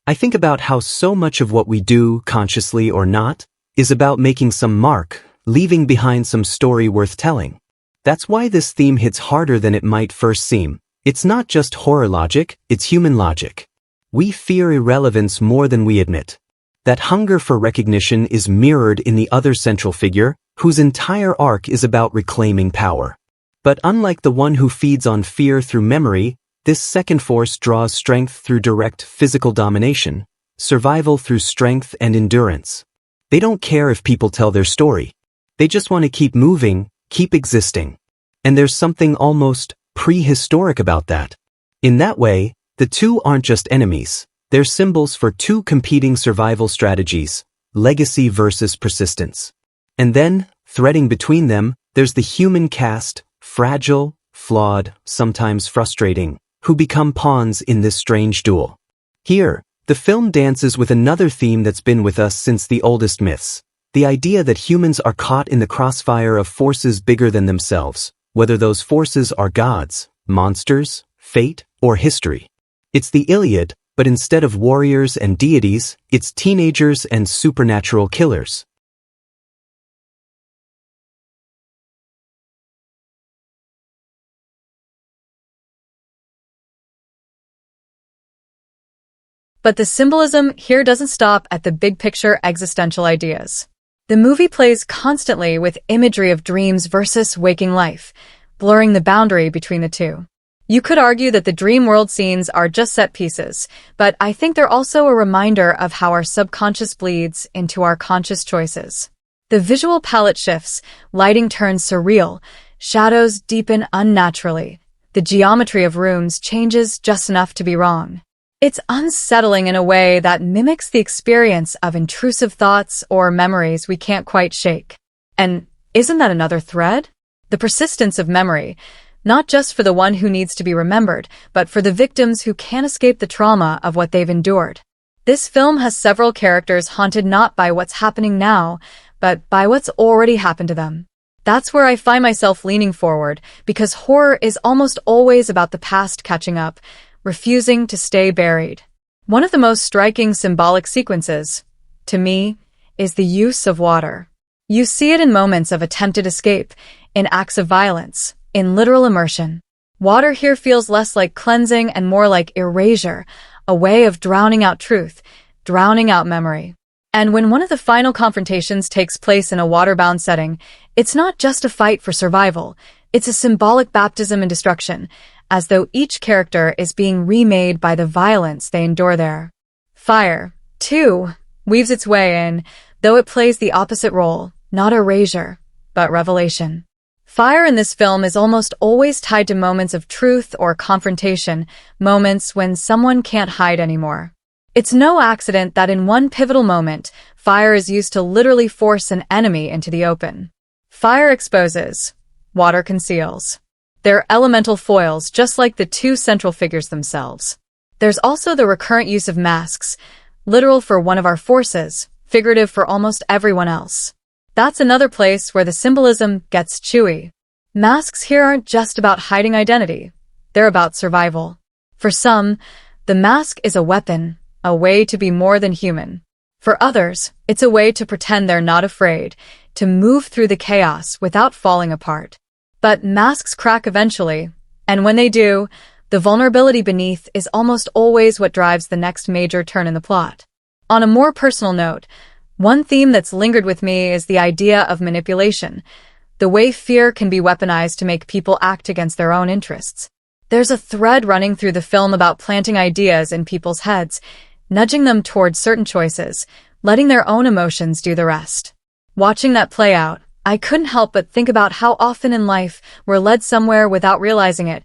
I think about how so much of what we do, consciously or not, is about making some mark, leaving behind some story worth telling. That's why this theme hits harder than it might first seem. It's not just horror logic, it's human logic. We fear irrelevance more than we admit. That hunger for recognition is mirrored in the other central figure, whose entire arc is about reclaiming power. But unlike the one who feeds on fear through memory, this second force draws strength through direct physical domination, survival through strength and endurance. They don't care if people tell their story. They just want to keep moving, keep existing. And there's something almost prehistoric about that. In that way, the two aren't just enemies. They're symbols for two competing survival strategies, legacy versus persistence. And then, threading between them, there's the human cast, fragile, flawed, sometimes frustrating, who become pawns in this strange duel. Here, the film dances with another theme that's been with us since the oldest myths, the idea that humans are caught in the crossfire of forces bigger than themselves, whether those forces are gods, monsters, fate, or history. It's the Iliad, but instead of warriors and deities, it's teenagers and supernatural killers. But the symbolism here doesn't stop at the big-picture existential ideas. The movie plays constantly with imagery of dreams versus waking life, blurring the boundary between the two. You could argue that the dream world scenes are just set pieces, but I think they're also a reminder of how our subconscious bleeds into our conscious choices. The visual palette shifts, lighting turns surreal, shadows deepen unnaturally, the geometry of rooms changes just enough to be wrong. It's unsettling in a way that mimics the experience of intrusive thoughts or memories we can't quite shake. And isn't that another thread? The persistence of memory, not just for the one who needs to be remembered, but for the victims who can't escape the trauma of what they've endured. This film has several characters haunted not by what's happening now, but by what's already happened to them. That's where I find myself leaning forward, because horror is almost always about the past catching up, refusing to stay buried. One of the most striking symbolic sequences, to me, is the use of water. You see it in moments of attempted escape, in acts of violence, in literal immersion. Water here feels less like cleansing and more like erasure, a way of drowning out truth, drowning out memory. And when one of the final confrontations takes place in a water-bound setting, it's not just a fight for survival, it's a symbolic baptism in destruction, as though each character is being remade by the violence they endure there. Fire, too, weaves its way in, though it plays the opposite role, not erasure, but revelation. Fire in this film is almost always tied to moments of truth or confrontation, moments when someone can't hide anymore. It's no accident that in one pivotal moment, fire is used to literally force an enemy into the open. Fire exposes, water conceals. They're elemental foils, just like the two central figures themselves. There's also the recurrent use of masks, literal for one of our forces, figurative for almost everyone else. That's another place where the symbolism gets chewy. Masks here aren't just about hiding identity. They're about survival. For some, the mask is a weapon, a way to be more than human. For others, it's a way to pretend they're not afraid, to move through the chaos without falling apart. But masks crack eventually, and when they do, the vulnerability beneath is almost always what drives the next major turn in the plot. On a more personal note, one theme that's lingered with me is the idea of manipulation, the way fear can be weaponized to make people act against their own interests. There's a thread running through the film about planting ideas in people's heads, nudging them towards certain choices, letting their own emotions do the rest. Watching that play out, I couldn't help but think about how often in life we're led somewhere without realizing it,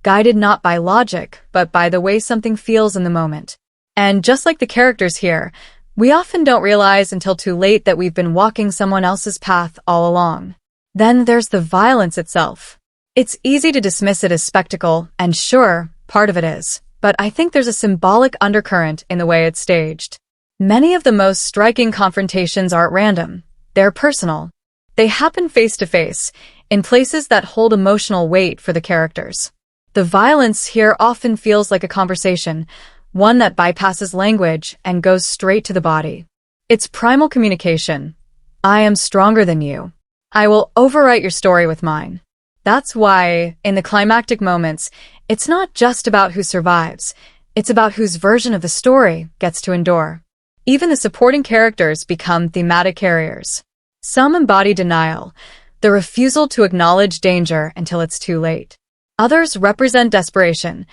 guided not by logic, but by the way something feels in the moment. And just like the characters here, we often don't realize until too late that we've been walking someone else's path all along. Then there's the violence itself. It's easy to dismiss it as spectacle, and sure, part of it is, but I think there's a symbolic undercurrent in the way it's staged. Many of the most striking confrontations aren't random. They're personal. They happen face to face, in places that hold emotional weight for the characters. The violence here often feels like a conversation, one that bypasses language and goes straight to the body. It's primal communication. I am stronger than you. I will overwrite your story with mine. That's why, in the climactic moments, it's not just about who survives. It's about whose version of the story gets to endure. Even the supporting characters become thematic carriers. Some embody denial, the refusal to acknowledge danger until it's too late. Others represent desperation,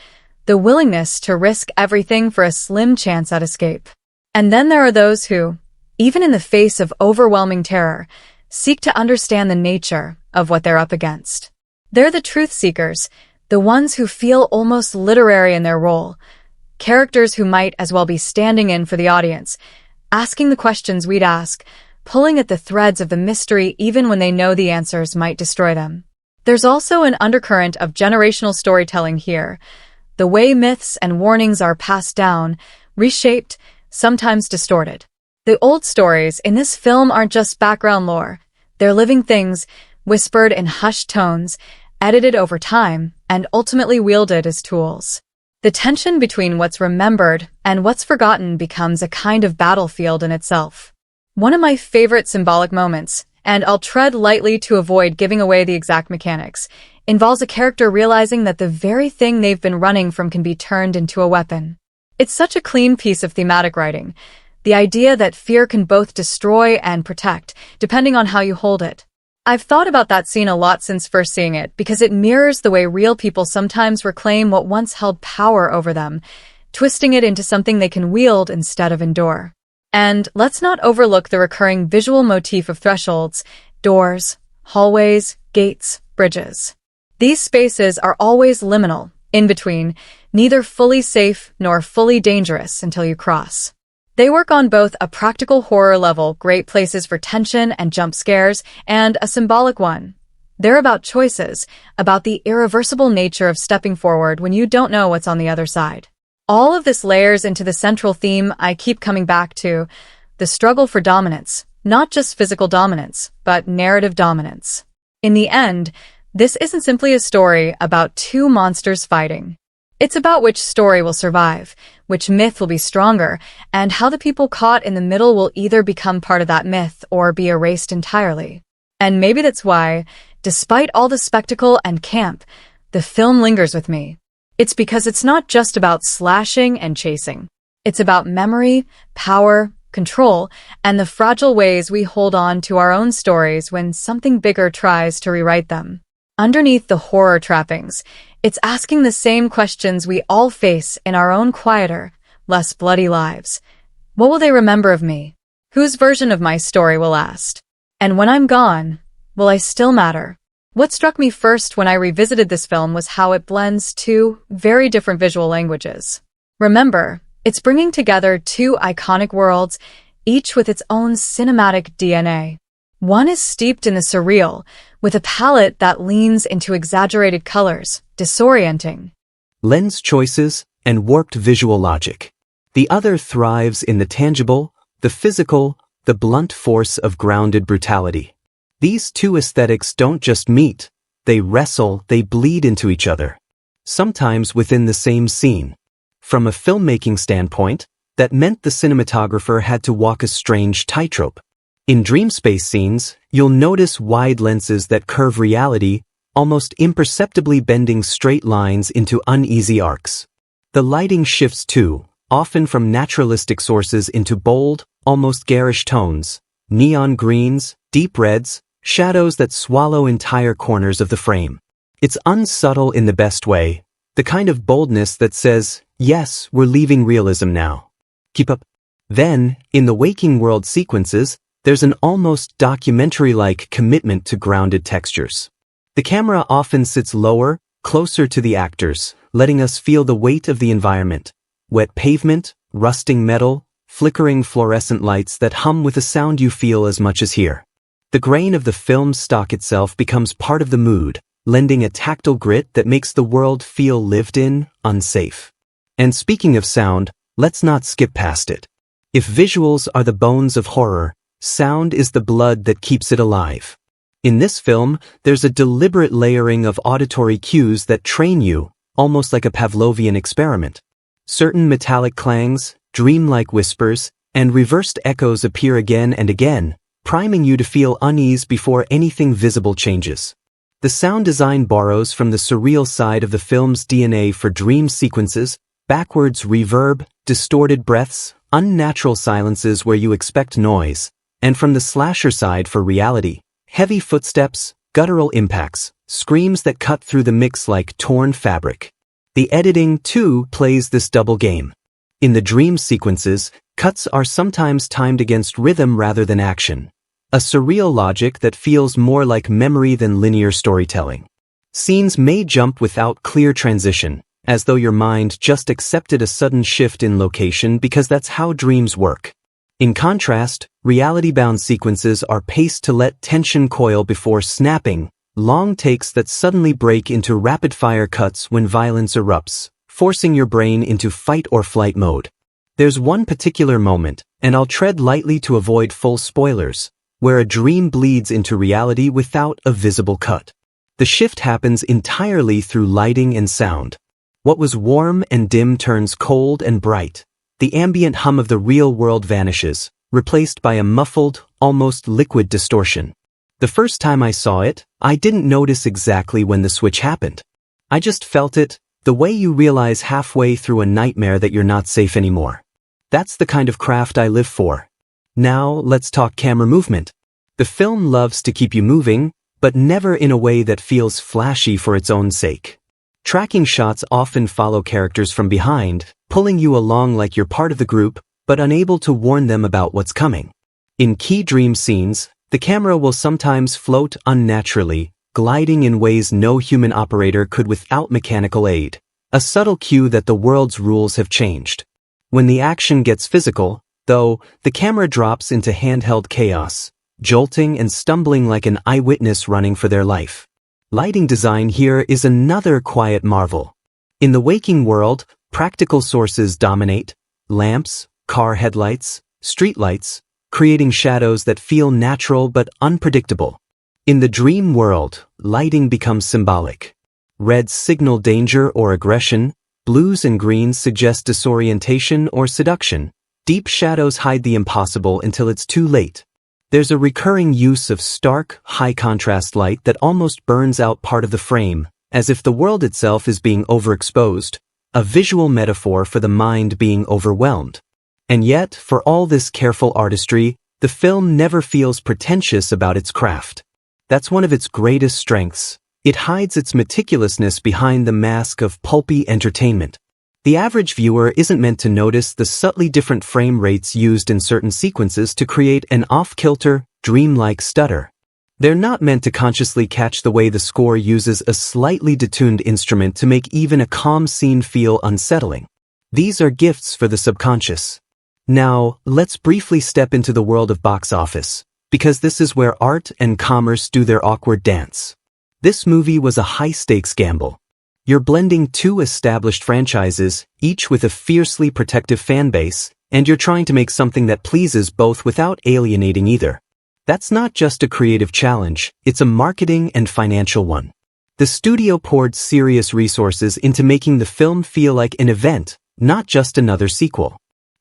the willingness to risk everything for a slim chance at escape. And then there are those who, even in the face of overwhelming terror, seek to understand the nature of what they're up against. They're the truth seekers, the ones who feel almost literary in their role, characters who might as well be standing in for the audience, asking the questions we'd ask, pulling at the threads of the mystery even when they know the answers might destroy them. There's also an undercurrent of generational storytelling here, the way myths and warnings are passed down, reshaped, sometimes distorted. The old stories in this film aren't just background lore. They're living things, whispered in hushed tones, edited over time, and ultimately wielded as tools. The tension between what's remembered and what's forgotten becomes a kind of battlefield in itself. One of my favorite symbolic moments, and I'll tread lightly to avoid giving away the exact mechanics, involves a character realizing that the very thing they've been running from can be turned into a weapon. It's such a clean piece of thematic writing, the idea that fear can both destroy and protect, depending on how you hold it. I've thought about that scene a lot since first seeing it because it mirrors the way real people sometimes reclaim what once held power over them, twisting it into something they can wield instead of endure. And let's not overlook the recurring visual motif of thresholds, doors, hallways, gates, bridges. These spaces are always liminal, in between, neither fully safe nor fully dangerous until you cross. They work on both a practical horror level, great places for tension and jump scares, and a symbolic one. They're about choices, about the irreversible nature of stepping forward when you don't know what's on the other side. All of this layers into the central theme I keep coming back to, the struggle for dominance, not just physical dominance, but narrative dominance. In the end, this isn't simply a story about two monsters fighting. It's about which story will survive, which myth will be stronger, and how the people caught in the middle will either become part of that myth or be erased entirely. And maybe that's why, despite all the spectacle and camp, the film lingers with me. It's because it's not just about slashing and chasing. It's about memory, power, control, and the fragile ways we hold on to our own stories when something bigger tries to rewrite them. Underneath the horror trappings, it's asking the same questions we all face in our own quieter, less bloody lives. What will they remember of me? Whose version of my story will last? And when I'm gone, will I still matter? What struck me first when I revisited this film was how it blends two very different visual languages. Remember, it's bringing together two iconic worlds, each with its own cinematic DNA. One is steeped in the surreal, with a palette that leans into exaggerated colors, disorienting. Lens choices, and warped visual logic. The other thrives in the tangible, the physical, the blunt force of grounded brutality. These two aesthetics don't just meet, they wrestle, they bleed into each other. Sometimes within the same scene. From a filmmaking standpoint, that meant the cinematographer had to walk a strange tightrope. In dream space scenes, you'll notice wide lenses that curve reality, almost imperceptibly bending straight lines into uneasy arcs. The lighting shifts too, often from naturalistic sources into bold, almost garish tones, neon greens, deep reds, shadows that swallow entire corners of the frame. It's unsubtle in the best way, the kind of boldness that says, yes, we're leaving realism now. Keep up. Then, in the waking world sequences, there's an almost documentary-like commitment to grounded textures. The camera often sits lower, closer to the actors, letting us feel the weight of the environment. Wet pavement, rusting metal, flickering fluorescent lights that hum with a sound you feel as much as hear. The grain of the film stock itself becomes part of the mood, lending a tactile grit that makes the world feel lived in, unsafe. And speaking of sound, let's not skip past it. If visuals are the bones of horror, sound is the blood that keeps it alive. In this film, there's a deliberate layering of auditory cues that train you, almost like a Pavlovian experiment. Certain metallic clangs, dreamlike whispers, and reversed echoes appear again and again, priming you to feel unease before anything visible changes. The sound design borrows from the surreal side of the film's DNA for dream sequences, backwards reverb, distorted breaths, unnatural silences where you expect noise, and from the slasher side for reality, heavy footsteps, guttural impacts, screams that cut through the mix like torn fabric. The editing, too, plays this double game. In the dream sequences, cuts are sometimes timed against rhythm rather than action. A surreal logic that feels more like memory than linear storytelling. Scenes may jump without clear transition, as though your mind just accepted a sudden shift in location because that's how dreams work. In contrast, reality-bound sequences are paced to let tension coil before snapping, long takes that suddenly break into rapid-fire cuts when violence erupts, forcing your brain into fight-or-flight mode. There's one particular moment, and I'll tread lightly to avoid full spoilers, where a dream bleeds into reality without a visible cut. The shift happens entirely through lighting and sound. What was warm and dim turns cold and bright. The ambient hum of the real world vanishes, replaced by a muffled, almost liquid distortion. The first time I saw it, I didn't notice exactly when the switch happened. I just felt it, the way you realize halfway through a nightmare that you're not safe anymore. That's the kind of craft I live for. Now, let's talk camera movement. The film loves to keep you moving, but never in a way that feels flashy for its own sake. Tracking shots often follow characters from behind, pulling you along like you're part of the group, but unable to warn them about what's coming. In key dream scenes, the camera will sometimes float unnaturally, gliding in ways no human operator could without mechanical aid, a subtle cue that the world's rules have changed. When the action gets physical, though, the camera drops into handheld chaos, jolting and stumbling like an eyewitness running for their life. Lighting design here is another quiet marvel. In the waking world, practical sources dominate: lamps, car headlights, streetlights, creating shadows that feel natural but unpredictable. In the dream world, lighting becomes symbolic. Reds signal danger or aggression, blues and greens suggest disorientation or seduction. Deep shadows hide the impossible until it's too late. There's a recurring use of stark, high-contrast light that almost burns out part of the frame, as if the world itself is being overexposed, a visual metaphor for the mind being overwhelmed. And yet, for all this careful artistry, the film never feels pretentious about its craft. That's one of its greatest strengths. It hides its meticulousness behind the mask of pulpy entertainment. The average viewer isn't meant to notice the subtly different frame rates used in certain sequences to create an off-kilter, dreamlike stutter. They're not meant to consciously catch the way the score uses a slightly detuned instrument to make even a calm scene feel unsettling. These are gifts for the subconscious. Now, let's briefly step into the world of box office, because this is where art and commerce do their awkward dance. This movie was a high-stakes gamble. You're blending two established franchises, each with a fiercely protective fan base, and you're trying to make something that pleases both without alienating either. That's not just a creative challenge, it's a marketing and financial one. The studio poured serious resources into making the film feel like an event, not just another sequel.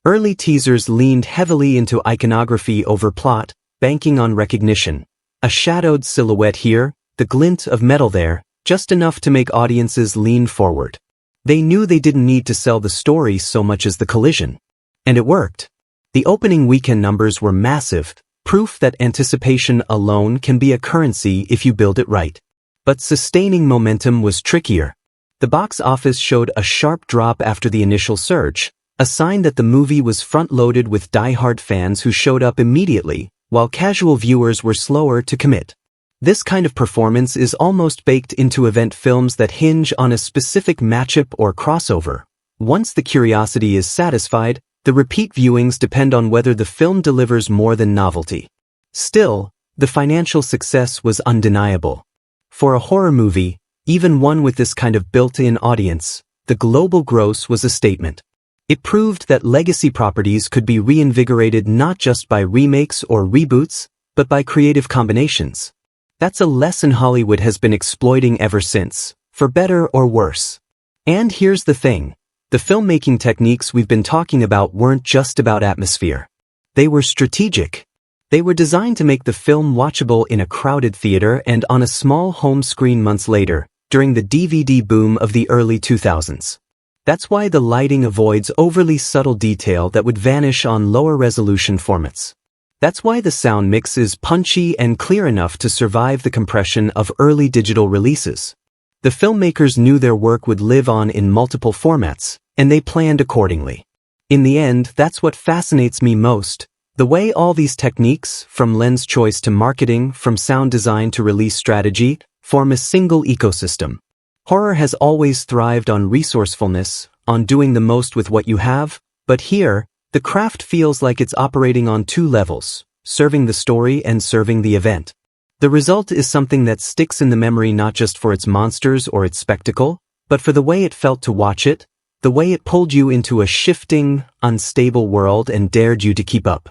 Early teasers leaned heavily into iconography over plot, banking on recognition. A shadowed silhouette here, the glint of metal there, just enough to make audiences lean forward. They knew they didn't need to sell the story so much as the collision. And it worked. The opening weekend numbers were massive, proof that anticipation alone can be a currency if you build it right. But sustaining momentum was trickier. The box office showed a sharp drop after the initial surge, a sign that the movie was front-loaded with die-hard fans who showed up immediately, while casual viewers were slower to commit. This kind of performance is almost baked into event films that hinge on a specific matchup or crossover. Once the curiosity is satisfied, the repeat viewings depend on whether the film delivers more than novelty. Still, the financial success was undeniable. For a horror movie, even one with this kind of built-in audience, the global gross was a statement. It proved that legacy properties could be reinvigorated not just by remakes or reboots, but by creative combinations. That's a lesson Hollywood has been exploiting ever since, for better or worse. And here's the thing. The The filmmaking techniques we've been talking about weren't just about atmosphere. They were strategic. They were designed to make the film watchable in a crowded theater and on a small home screen months later, during the DVD boom of the early 2000s. That's why the lighting avoids overly subtle detail that would vanish on lower-resolution formats. That's why the sound mix is punchy and clear enough to survive the compression of early digital releases. The filmmakers knew their work would live on in multiple formats, and they planned accordingly. In the end, that's what fascinates me most. The way all these techniques, from lens choice to marketing, from sound design to release strategy, form a single ecosystem. Horror has always thrived on resourcefulness, on doing the most with what you have, but here, the craft feels like it's operating on two levels, serving the story and serving the event. The result is something that sticks in the memory not just for its monsters or its spectacle, but for the way it felt to watch it, the way it pulled you into a shifting, unstable world and dared you to keep up.